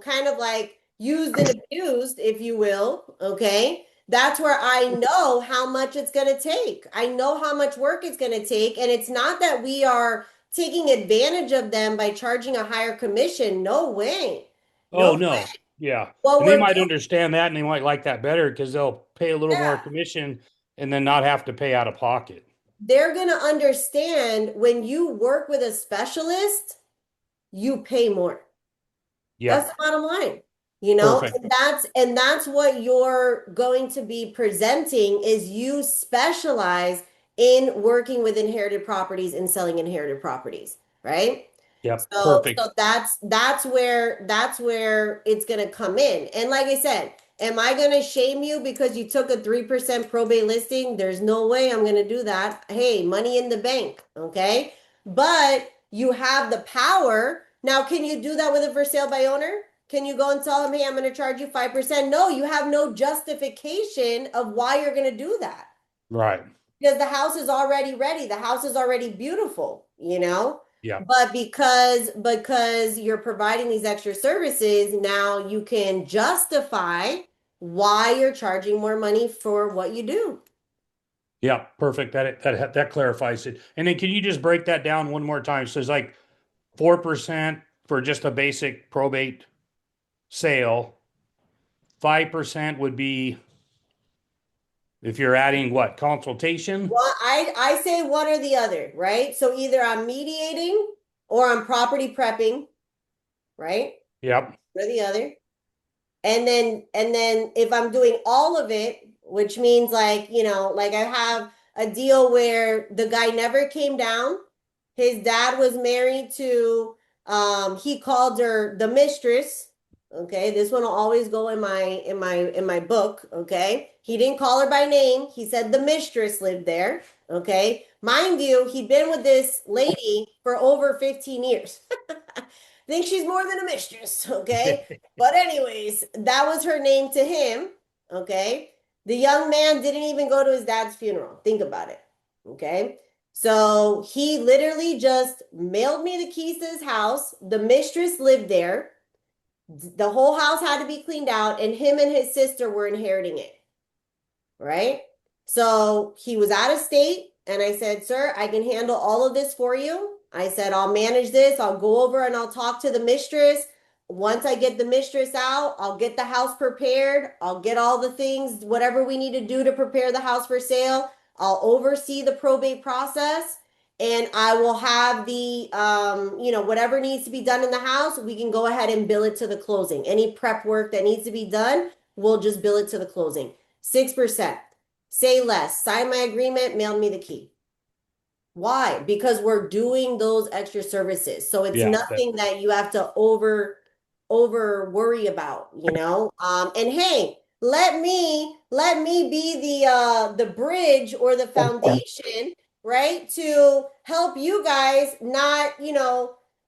kind of like used and abused, if you will. Okay. That's where I know how much it's going to take. I know how much work it's going to take. And it's not that we are taking advantage of them by charging a higher commission. No way. Oh No way. no. Yeah. What And they we're might doing, understand that and they might like that better because they'll pay a little more yeah, commission and then not have to pay out of pocket. they're going to understand when you work with a specialist, you pay more. That's Yep. the bottom line. Perfect. And that's what you're going to be presenting is you specialize in working with inherited properties and selling inherited properties, right? Yep. So Perfect. that's where it's gonna come in. And like I said, am I gonna shame you because you took a 3% probate listing? There's no way I'm gonna do that. Hey, money in the bank, okay? But you have the power. Now, can you do that with a for sale by owner? Can you go and tell him, hey, I'm gonna charge you 5%? No, you have no justification of why you're gonna do that Right. because the house is already ready. The house is already beautiful. Yeah. But because you're providing these extra services, now you can justify why you're charging more money for what you do. Yeah. Perfect. That clarifies it. And then can you just break that down one more time? So it's like 4% for just a basic probate sale. 5% would be if you're adding what, consultation? Well, I say one or the other, right? So either I'm mediating or I'm property prepping, right? Yep. Or the other. And then if I'm doing all of it, which means like, like I have a deal where the guy never came down. His dad was married to he called her the mistress. Okay, this one will always go in my book, okay? He didn't call her by name. He said the mistress lived there, okay? Mind you, he'd been with this lady for over 15 years. Think she's more than a mistress, okay? But anyways, that was her name to him, okay? The young man didn't even go to his dad's funeral. Think about it, okay? So he literally just mailed me the keys to his house. The mistress lived there. The whole house had to be cleaned out, and him and his sister were inheriting it, right? So he was out of state, and I said, sir, I can handle all of this for you. I said, I'll manage this. I'll go over and I'll talk to the mistress. Once I get the mistress out, I'll get the house prepared. I'll get all the things, whatever we need to do to prepare the house for sale. I'll oversee the probate process, and I will have the, whatever needs to be done in the house, we can go ahead and bill it to the closing. Any prep work that needs to be done, we'll just bill it to the closing. 6%. Say less. Sign my agreement, mail me the key. Why? Because we're doing those extra services. So it's nothing that you have to over worry about, And hey, let me be the bridge or the foundation, right? To help you guys not,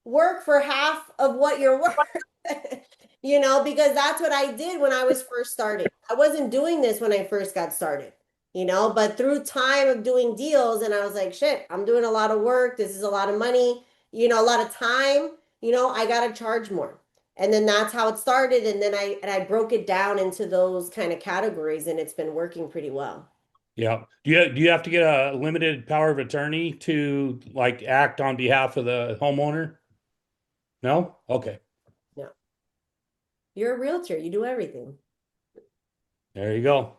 work for half of what you're worth. Because that's what I did when I was first starting. I wasn't doing this when I first got started, but through time of doing deals, and I was like, shit, I'm doing a lot of work. This is a lot of money, a lot of time, I got to charge more. And then that's how it started. And then I broke it down into those kind of categories, and it's been working pretty well. Yeah. Do you have to get a limited power of attorney to like act on behalf of the homeowner? No? Okay. No. You're a realtor. You do everything. There you go.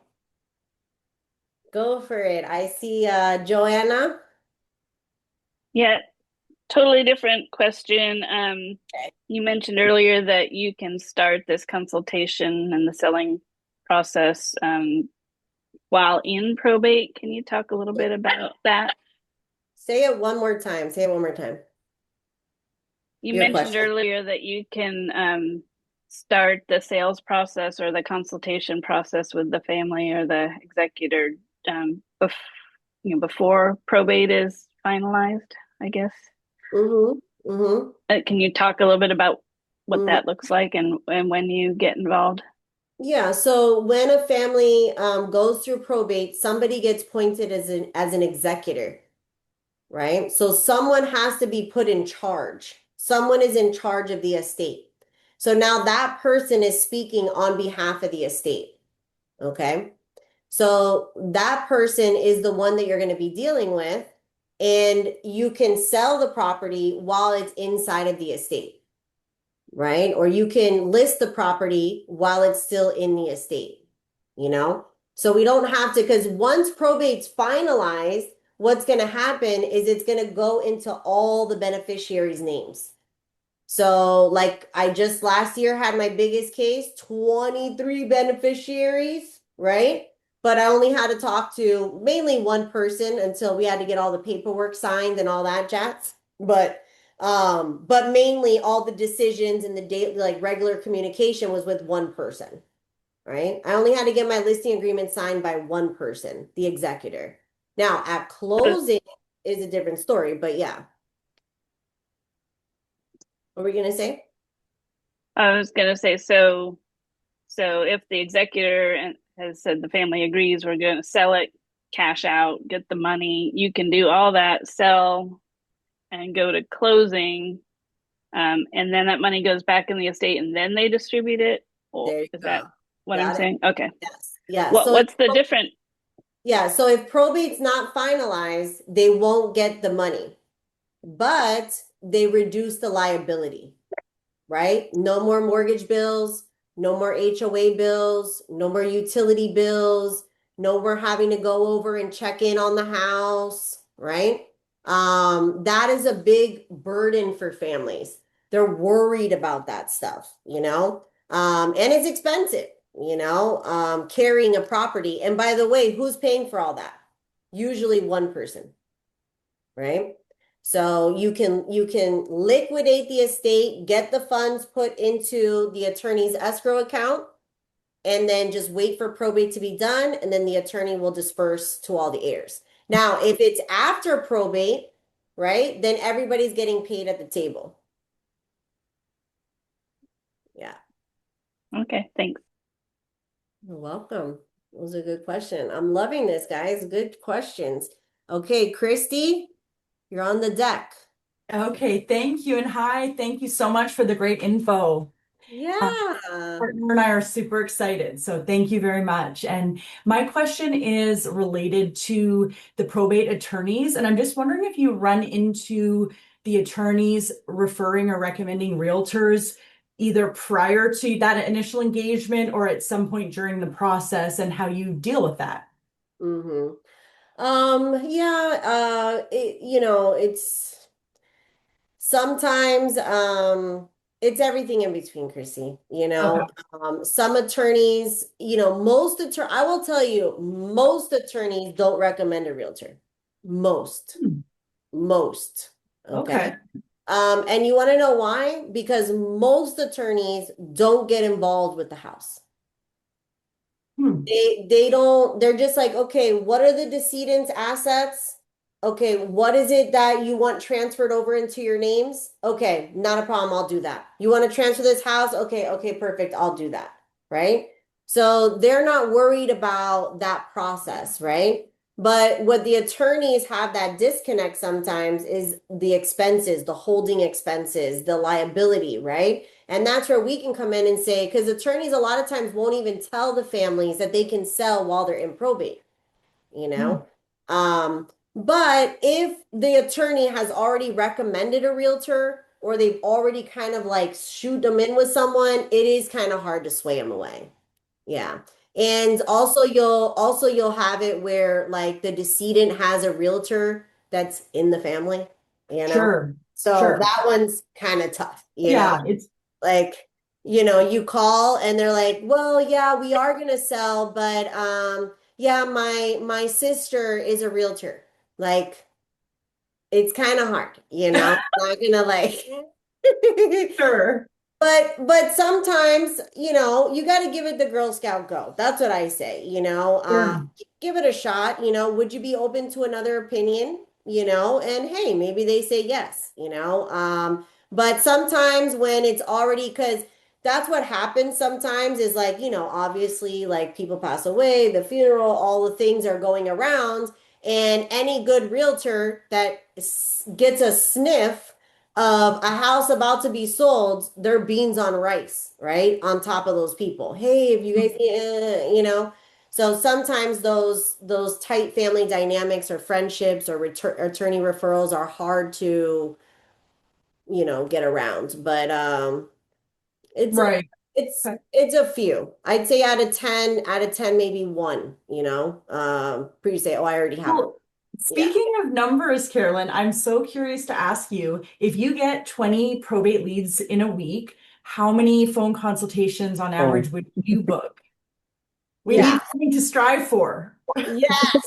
Go for it. I see Joanna. Yeah, totally different question. You mentioned earlier that you can start this consultation and the selling process while in probate. Can you talk a little bit about that? Say it one more time. Say it one more time. You Your mentioned question. earlier that you can start the sales process or the consultation process with the family or the executor before probate is finalized, I guess. Mm-hmm. Mm-hmm. Can you talk a little bit about what Mm-hmm. that looks like and when you get involved? Yeah, so when a family goes through probate, somebody gets appointed as an executor, right? So someone has to be put in charge. Someone is in charge of the estate. So now that person is speaking on behalf of the estate, okay? So that person is the one that you're going to be dealing with, and you can sell the property while it's inside of the estate, right? Or you can list the property while it's still in the estate, So we don't have to, because once probate's finalized, what's going to happen is it's going to go into all the beneficiaries' names. So, like, I just last year had my biggest case, 23 beneficiaries, right? But I only had to talk to mainly one person until we had to get all the paperwork signed and all that jazz. But mainly all the decisions and the date, like regular communication was with one person, right? I only had to get my listing agreement signed by one person, the executor. Now, at closing is a different story, but yeah. What were we gonna say? I was going to say, so if the executor has said the family agrees, we're going to sell it, cash out, get the money, you can do all that, sell and go to closing, and then that money goes back in the estate and then they distribute it? Or There you is go. that what Got I'm it. saying? Okay. Yes. Yeah. What's the difference? Yeah. So if probate's not finalized, they won't get the money, but they reduce the liability, right? No more mortgage bills, no more HOA bills, no more utility bills, no more having to go over and check in on the house, right? That is a big burden for families. They're worried about that stuff, And it's expensive, carrying a property. And by the way, who's paying for all that? Usually one person, right? So you can liquidate the estate, get the funds put into the attorney's escrow account, and then just wait for probate to be done, and then the attorney will disperse to all the heirs. Now, if it's after probate, right, then everybody's getting paid at the table. Yeah. Okay, thanks. You're welcome. That was a good question. I'm loving this, guys. Good questions. Okay, Christy, you're on the deck. Okay, thank you. And hi, thank you so much for the great info. Yeah. Partner and I are super excited. So thank you very much. And my question is related to the probate attorneys. And I'm just wondering if you run into the attorneys referring or recommending realtors either prior to that initial engagement or at some point during the process, and how you deal with that. Mm-hmm. Yeah, it's sometimes it's everything in between, Chrissy. Okay. Some attorneys, I will tell you, most attorneys don't recommend a realtor. Most. Hmm. Most. Okay. Okay. And you want to know why? Because most attorneys don't get involved with the house. Hmm. They don't, they're just like, okay, what are the decedent's assets? Okay, what is it that you want transferred over into your names? Okay, not a problem, I'll do that. You want to transfer this house? Okay, perfect, I'll do that, right? So they're not worried about that process, right? But what the attorneys have that disconnect sometimes is the expenses, the holding expenses, the liability, right? And that's where we can come in and say, because attorneys a lot of times won't even tell the families that they can sell while they're in probate, you know? But if the attorney has already recommended a realtor or they've already kind of like shoot them in with someone, it is kind of hard to sway them away. Yeah. And also you'll have it where like the decedent has a realtor that's in the family, you know? Sure. So Sure. that one's kind of tough, Yeah, it's like, you call and they're like, well, yeah, we are gonna sell, but yeah, my sister is a realtor. Like, it's kind of hard, not gonna like sure. but sometimes, you got to give it the Girl Scout go. That's what I say, Sure. give it a shot, would you be open to another opinion, and hey, maybe they say yes, but sometimes when it's already, because that's what happens sometimes is like, obviously like people pass away, the funeral, all the things are going around, and any good realtor that gets a sniff of a house about to be sold, they're beans on rice, right? On top of those people. Hey, if you guys, So sometimes those tight family dynamics or friendships or attorney referrals are hard to, get around. But it's Right. it's Okay. it's a few. I'd say out of 10, maybe one, pretty say, oh, I already have it. Well, Yeah. speaking of numbers, Carolyn, I'm so curious to ask you, if you get 20 probate leads in a week, how many phone consultations on average would you book? We Yeah. need something to strive for. Yes.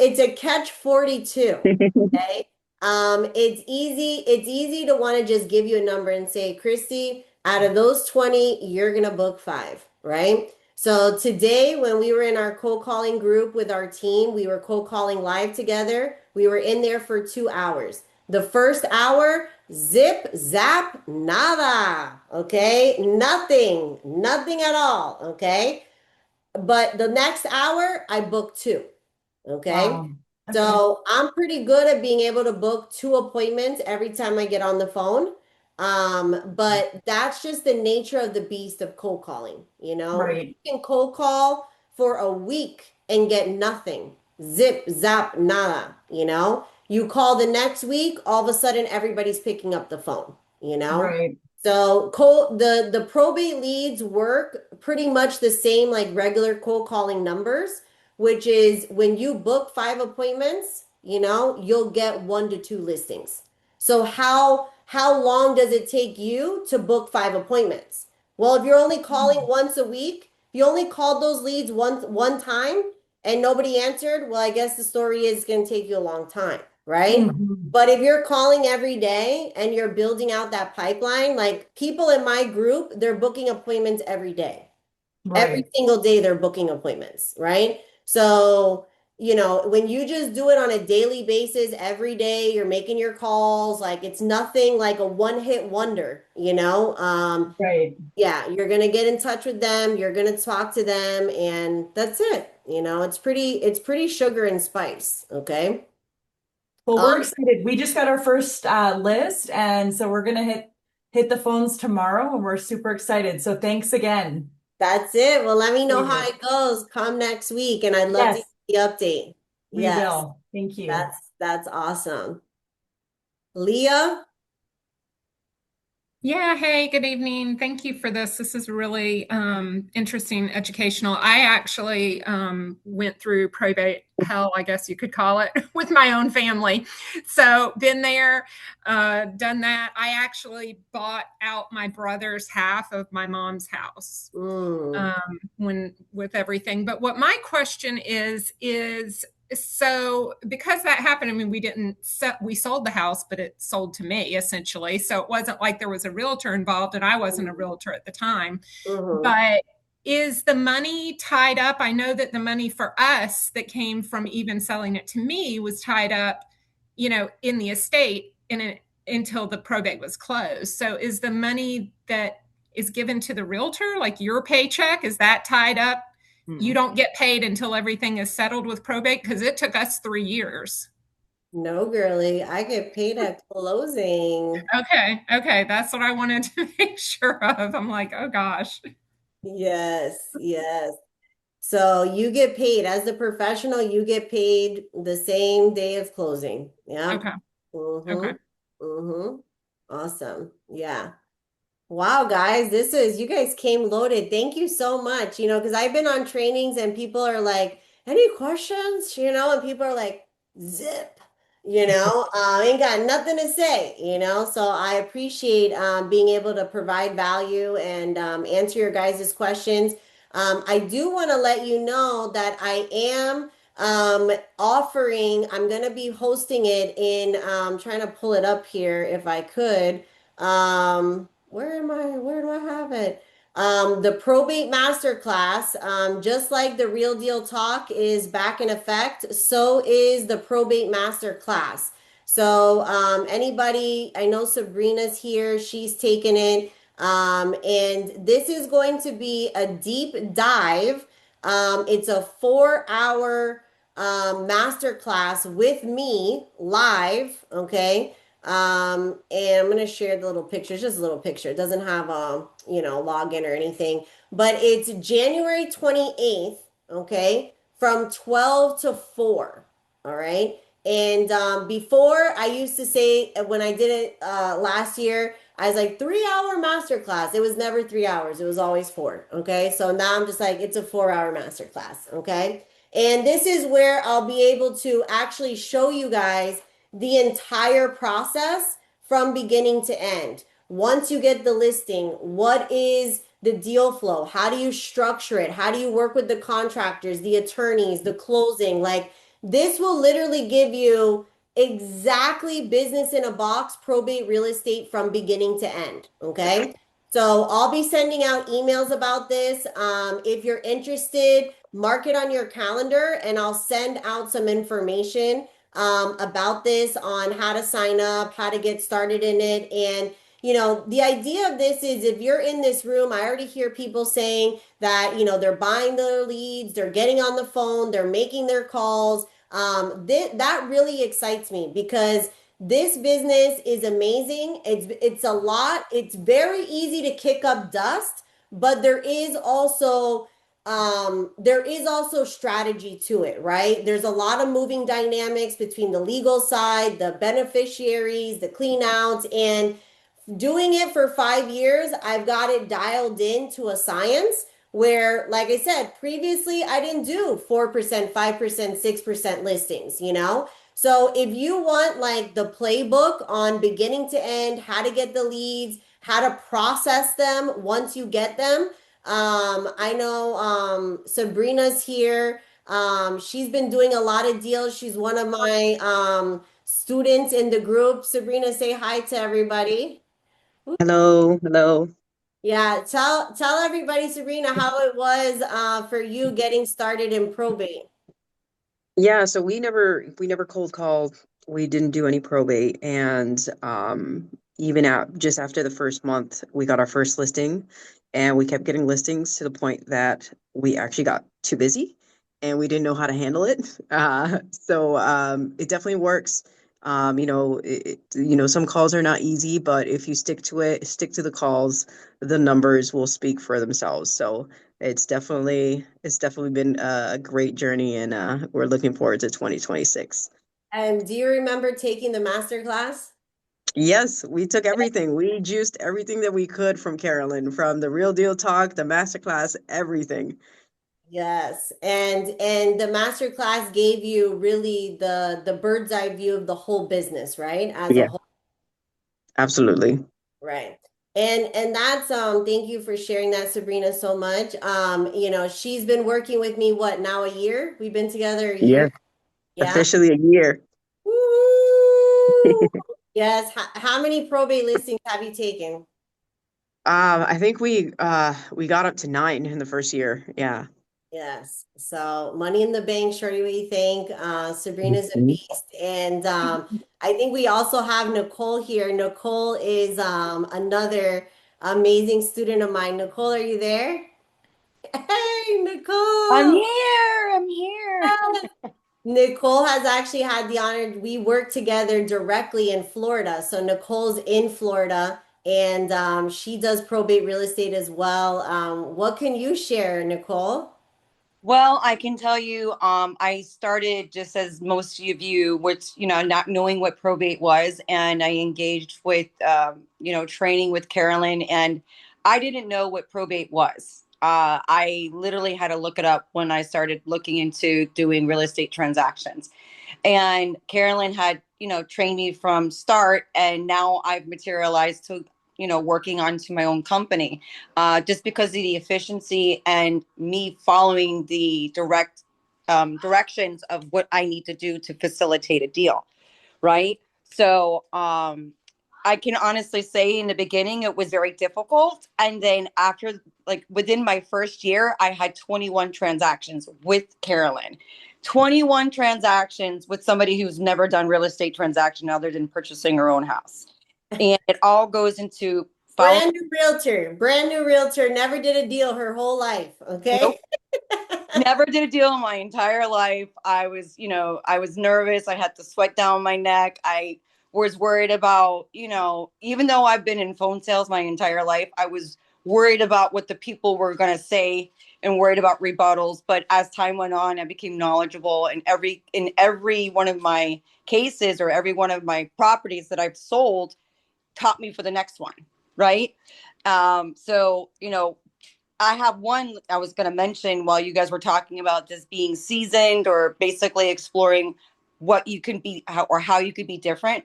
It's a catch 42. Okay. It's easy to want to just give you a number and say, Christy, out of those 20, you're gonna book 5, right? So today, when we were in our cold calling group with our team, we were cold calling live together. We were in there for 2 hours. The first hour, zip, zap, nada. Okay, nothing at all. Okay. But the next hour, I booked 2. Okay. Wow. Okay. So I'm pretty good at being able to book 2 appointments every time I get on the phone. But that's just the nature of the beast of cold calling. Right. You can cold call for a week and get nothing. Zip, zap, nada, You call the next week, all of a sudden everybody's picking up the phone. Right. So the probate leads work pretty much the same like regular cold calling numbers, which is when you book 5 appointments, you'll get 1 to 2 listings. So how long does it take you to book 5 appointments? Well, if you're only calling once a week, if you only called those leads one time and nobody answered, well, I guess the story is going to take you a long time, right? Mhm. But if you're calling every day and you're building out that pipeline, like people in my group, they're booking appointments every day. Every Right. single day they're booking appointments, right? So, when you just do it on a daily basis, every day you're making your calls, like it's nothing like a one-hit wonder, Right. yeah, you're gonna get in touch with them, you're gonna talk to them, and that's it. It's pretty sugar and spice, okay? Well, we're Um, excited. We just got our first list, and so we're gonna hit the phones tomorrow, and we're super excited. So thanks again. that's it. Well, let me know Appreciate how it. it goes come next week, and I'd love to Yes, hear the update. we Yes, will. Thank you. that's awesome. Leah? Yeah, hey, good evening. Thank you for this. This is really interesting, educational. I actually went through probate hell, I guess you could call it, with my own family. So, been there, done that. I actually bought out my brother's half of my mom's house Mm, when with everything. But what my question is so because that happened, I mean, we sold the house, but it sold to me essentially. So it wasn't like there was a realtor involved, and I wasn't a realtor at the time. mm-hmm. But is the money tied up? I know that the money for us that came from even selling it to me was tied up, in the estate until the probate was closed. So is the money that is given to the realtor, like your paycheck, is that tied up? You don't get paid until everything is settled with probate? Because it took us 3 years. No, girly, I get paid at closing. Okay, that's what I wanted to make sure of. I'm like, oh gosh. Yes, yes. So you get paid as a professional, you get paid the same day of closing. Yeah. Okay, okay. Mm-hmm. Mm-hmm. Awesome. Yeah. Wow, guys, you guys came loaded. Thank you so much. Because I've been on trainings and people are like, any questions? And people are like, zip, ain't got nothing to say, So I appreciate being able to provide value and answer your guys' questions. I do want to let you know that I am I'm going to be hosting it in, trying to pull it up here if I could. Where am I? Where do I have it? The probate masterclass, just like the Real Deal Talk is back in effect, so is the probate masterclass. So, anybody, I know Sabrina's here, she's taken it. And this is going to be a deep dive. It's a 4 hour masterclass with me live, okay? And I'm gonna share the little picture, it's just a little picture. It doesn't have login or anything, but it's January 28th, okay, from 12 to 4. All right. And before I used to say when I did it last year, I was like 3 hour masterclass. It was never 3 hours, it was always 4. Okay. So now I'm just like, it's a 4 hour masterclass. Okay. And this is where I'll be able to actually show you guys the entire process from beginning to end. Once you get the listing, what is the deal flow? How do you structure it? How do you work with the contractors, the attorneys, the closing? Like this will literally give you exactly business in a box, probate real estate from beginning to end. Okay. So I'll be sending out emails about this. If you're interested, mark it on your calendar and I'll send out some information about this on how to sign up, how to get started in it. And, the idea of this is if you're in this room, I already hear people saying that, they're buying their leads, they're getting on the phone, they're making their calls. That really excites me because this business is amazing. It's a lot. It's very easy to kick up dust, but there is also strategy to it, right? There's a lot of moving dynamics between the legal side, the beneficiaries, the clean outs, and doing it for 5 years, I've got it dialed in to a science where, like I said, previously I didn't do 4%, 5%, 6% listings, So if you want like the playbook on beginning to end, how to get the leads, how to process them once you get them, I know Sabrina's here. She's been doing a lot of deals. She's one of my students in the group. Sabrina, say hi to everybody. Hello, hello. Yeah, tell everybody, Sabrina, how it was for you getting started in probate. Yeah, so we never cold called. We didn't do any probate, and even at just after the first month, we got our first listing, and we kept getting listings to the point that we actually got too busy, and we didn't know how to handle it. So it definitely works. Some calls are not easy, but if you stick to it, stick to the calls, the numbers will speak for themselves. So it's definitely been a great journey, and we're looking forward to 2026. And do you remember taking the master class? Yes, we took everything. We juiced everything that we could from Carolyn, from the Real Deal Talk, the masterclass, everything. Yes, and the master class gave you really the bird's eye view of the whole business, right? As a Yeah, whole, absolutely. right? And that's thank you for sharing that, Sabrina, so much. She's been working with me what now a year? We've been together a year. Yeah, Yeah. officially a year. Woo! Yes. How many probate listings have you taken? I think we got up to 9 in the first year. Yeah. Yes. So money in the bank, Shorty, what do you think? Sabrina's a Mhm. beast. And I think we also have Nicole here. Nicole is another amazing student of mine. Nicole, are you there? Hey, I'm Nicole. here. I'm here. Nicole has actually had the honor. We work together directly in Florida. So Nicole's in Florida and she does probate real estate as well. What can you share, Nicole? Well, I can tell you, I started just as most of you, which, not knowing what probate was, and I engaged with, training with Carolyn, and I didn't know what probate was. I literally had to look it up when I started looking into doing real estate transactions. And Carolyn had, trained me from start, and now I've materialized to, working onto my own company, just because of the efficiency and me following the directions of what I need to do to facilitate a deal, right? So I can honestly say in the beginning it was very difficult, and then after, like, within my first year, I had 21 transactions with Carolyn. 21 transactions with somebody who's never done real estate transaction other than purchasing her own house. And it all goes into following. Brand new realtor, never did a deal her whole life. Okay. Nope. Never did a deal in my entire life. I was nervous. I had the sweat down my neck. I was worried about, even though I've been in phone sales my entire life, I was worried about what the people were going to say and worried about rebuttals. But as time went on, I became knowledgeable, and in every one of my cases or every one of my properties that I've sold taught me for the next one. Right. So, I have one I was going to mention while you guys were talking about just being seasoned or basically exploring what you can be or how you could be different.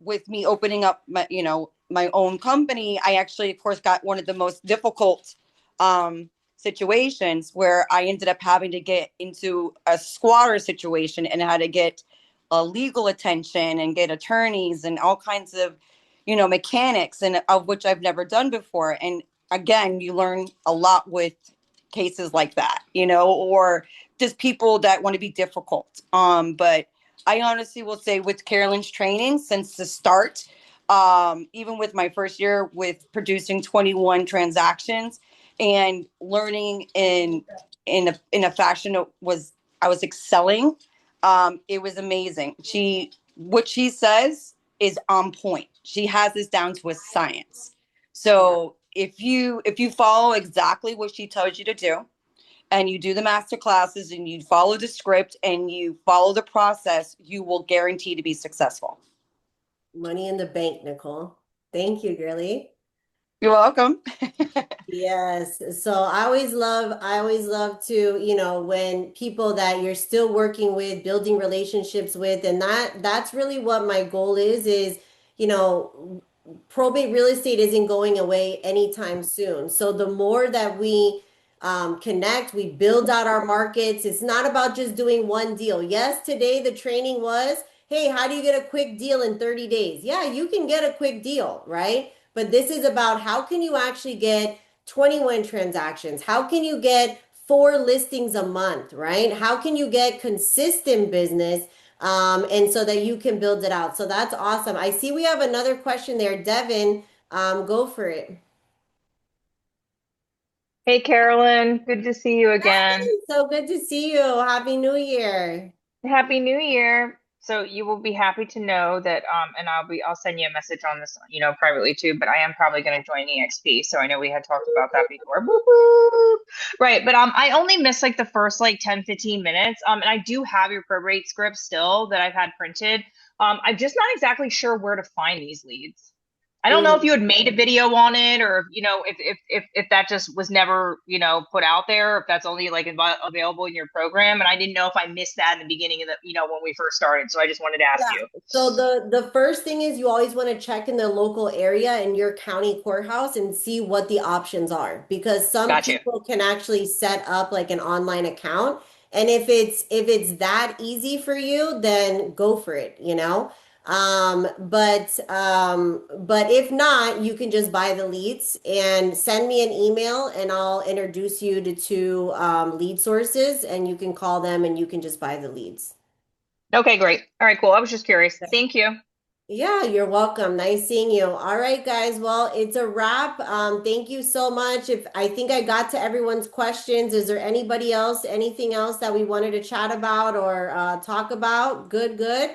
With me opening up my own company, I actually, of course, got one of the most difficult situations where I ended up having to get into a squatter situation and had to get legal attention and get attorneys and all kinds of mechanics, and of which I've never done before. And again, you learn a lot with cases like that, or just people that want to be difficult. But I honestly will say with Carolyn's training since the start, even with my first year with producing 21 transactions and learning in a fashion that was I was excelling. It was amazing. What she says is on point. She has this down to a science. So if you follow exactly what she tells you to do, and you do the master classes and you follow the script and you follow the process, you will guarantee to be successful. Money in the bank, Nicole. Thank you, girlie. You're welcome. Yes. So I always love to, when people that you're still working with, building relationships with, and that's really what my goal is, you know, probate real estate isn't going away anytime soon. So the more that we connect, we build out our markets. It's not about just doing one deal. Yes, today the training was, hey, how do you get a quick deal in 30 days? Yeah, you can get a quick deal, right? But this is about how can you actually get 21 transactions? How can you get 4 listings a month, right? How can you get consistent business? And so that you can build it out. So that's awesome. I see we have another question there. Devin, go for it. Hey, Carolyn, good to see you again. So good to see you. Happy New Year. Happy New Year. So you will be happy to know that and I'll send you a message on this, privately too, but I am probably going to join EXP. So I know we had talked about that before. Boop, boop. Right, but I only missed like the first like 10, 15 minutes. And I do have your probate script still that I've had printed. I'm just not exactly sure where to find these leads. I don't know if you had made a video on it, or if that just was never put out there, or if that's only like available in your program. And I didn't know if I missed that in the beginning of the when we first started. So I just wanted to ask you. So the first thing is you always want to check in the local area in your county courthouse and see what the options are, because some people can actually set up like an online account. And if it's that easy for you, then go for it, but if not, you can just buy the leads and send me an email and I'll introduce you to 2 lead sources and you can call them and you can just buy the leads. Okay, great. All right, cool. I was just curious. Thank you. Yeah, you're welcome. Nice seeing you. All right, guys. Well, it's a wrap. Thank you so much. If I think I got to everyone's questions, is there anything else that we wanted to chat about or talk about? Good, good.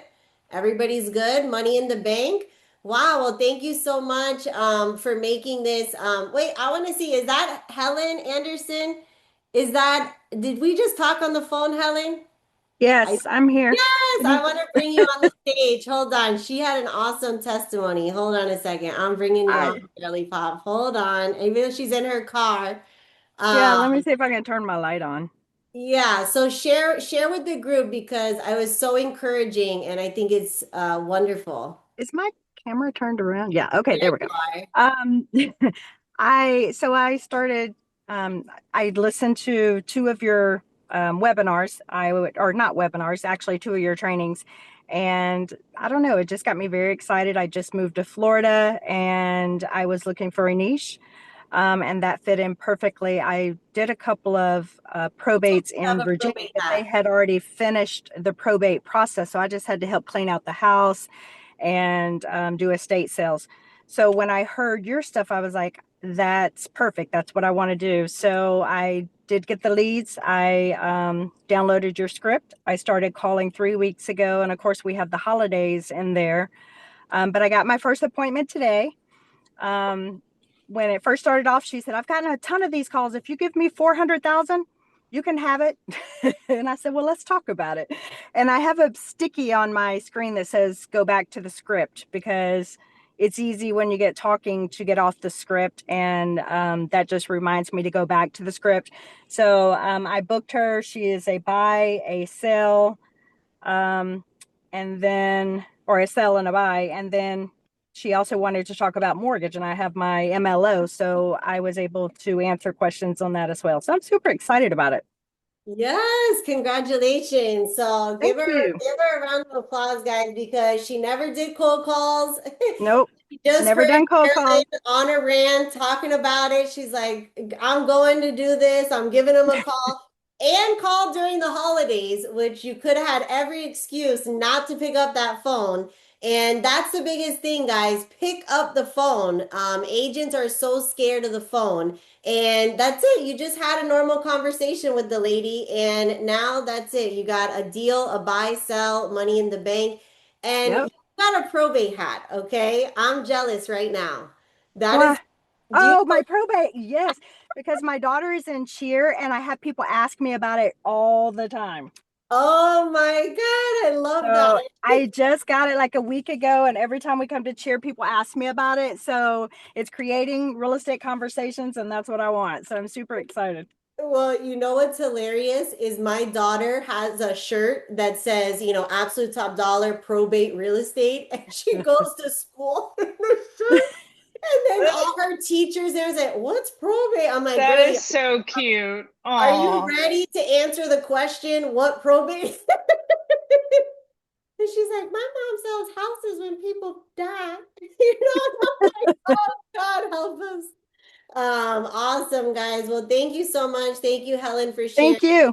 Everybody's good. Money in the bank. Wow. Well, thank you so much for making this. Wait, I want to see. Is that Helen Anderson? Did we just talk on the phone, Helen? Yes, I'm here. Yes, I want to bring you on the stage. Hold on. She had an awesome testimony. Hold on a second. I'm bringing you on, Girly Pop. Hold on. Even though she's in her car. Yeah, let me see if I can turn my light on. Yeah, so share with the group because I was so encouraging and I think it's wonderful. Is my camera turned around? Yeah, okay, there we go. You are. I started I listened to 2 of your webinars. Or not webinars, actually 2 of your trainings. And I don't know, it just got me very excited. I just moved to Florida and I was looking for a niche. And that fit in perfectly. I did a couple of probates in Virginia, but they had already finished the probate process. So I just had to help clean out the house and do estate sales. So when I heard your stuff, I was like, that's perfect. That's what I want to do. So I did get the leads. I downloaded your script. I started calling 3 weeks ago. And of course, we have the holidays in there. But I got my first appointment today. When it first started off, she said, I've gotten a ton of these calls. If you give me 400,000, you can have it. And I said, well, let's talk about it. And I have a sticky on my screen that says, go back to the script, because it's easy when you get talking to get off the script. And that just reminds me to go back to the script. So I booked her. She is a buy, a sell, and then, or a sell and a buy. And then she also wanted to talk about mortgage, and I have my MLO. So I was able to answer questions on that as well. So I'm super excited about it. Yes, congratulations. So give her a round of applause, guys, because she never did cold calls. Nope. Just never done cold calls. On a rant, talking about it. She's like, I'm going to do this. I'm giving him a call. And called during the holidays, which you could have had every excuse not to pick up that phone. And that's the biggest thing, guys. Pick up the phone. Agents are so scared of the phone. And that's it. You just had a normal conversation with the lady. And now that's it. You got a deal, a buy, sell, money in the bank. And you got a probate hat, okay? I'm jealous right now. My probate, yes. Because my daughter is in cheer and I have people ask me about it all the time. Oh my God, I love that. So I just got it like a week ago, and every time we come to cheer, people ask me about it. So it's creating real estate conversations, and that's what I want. So I'm super excited. Well, you know what's hilarious is my daughter has a shirt that says, absolute top dollar probate real estate, and she goes to school in the shirt. And then all her teachers there say, "What's probate?" I'm like, That "Girl, is so cute. are you Oh, ready to answer the question, what probate is?" And she's like, "My mom sells houses when people die." And I'm like, "Oh, God help us." Awesome, guys. Well, thank you so much. Thank you, Helen, for sharing. Thank you.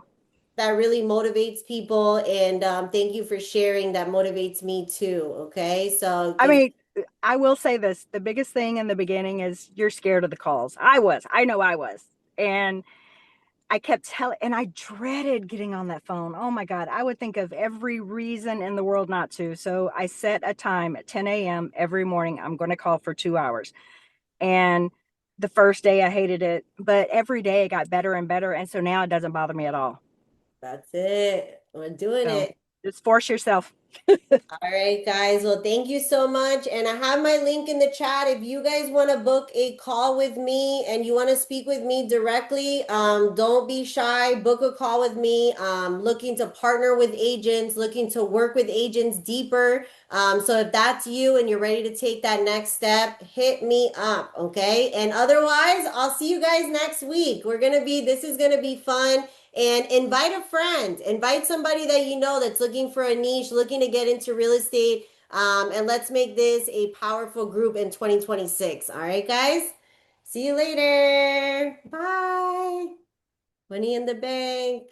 That really motivates people, and thank you for sharing. That motivates me too. Okay, so I mean, I will say this, the biggest thing in the beginning is you're scared of the calls. I know I was. And I kept telling, and I dreaded getting on that phone. Oh my God, I would think of every reason in the world not to. So I set a time at 10 a.m. every morning. I'm going to call for 2 hours. And the first day I hated it, but every day it got better and better. And so now it doesn't bother me at all. that's it. We're doing So it. just force yourself. All right, guys. Well, thank you so much. And I have my link in the chat. If you guys want to book a call with me and you want to speak with me directly, don't be shy. Book a call with me. Looking to partner with agents, looking to work with agents deeper. So if that's you and you're ready to take that next step, hit me up. Okay. And otherwise, I'll see you guys next week. This is going to be fun. And invite a friend, invite somebody that you know that's looking for a niche, looking to get into real estate. And let's make this a powerful group in 2026. All right, guys. See you later. Bye. Money in the bank.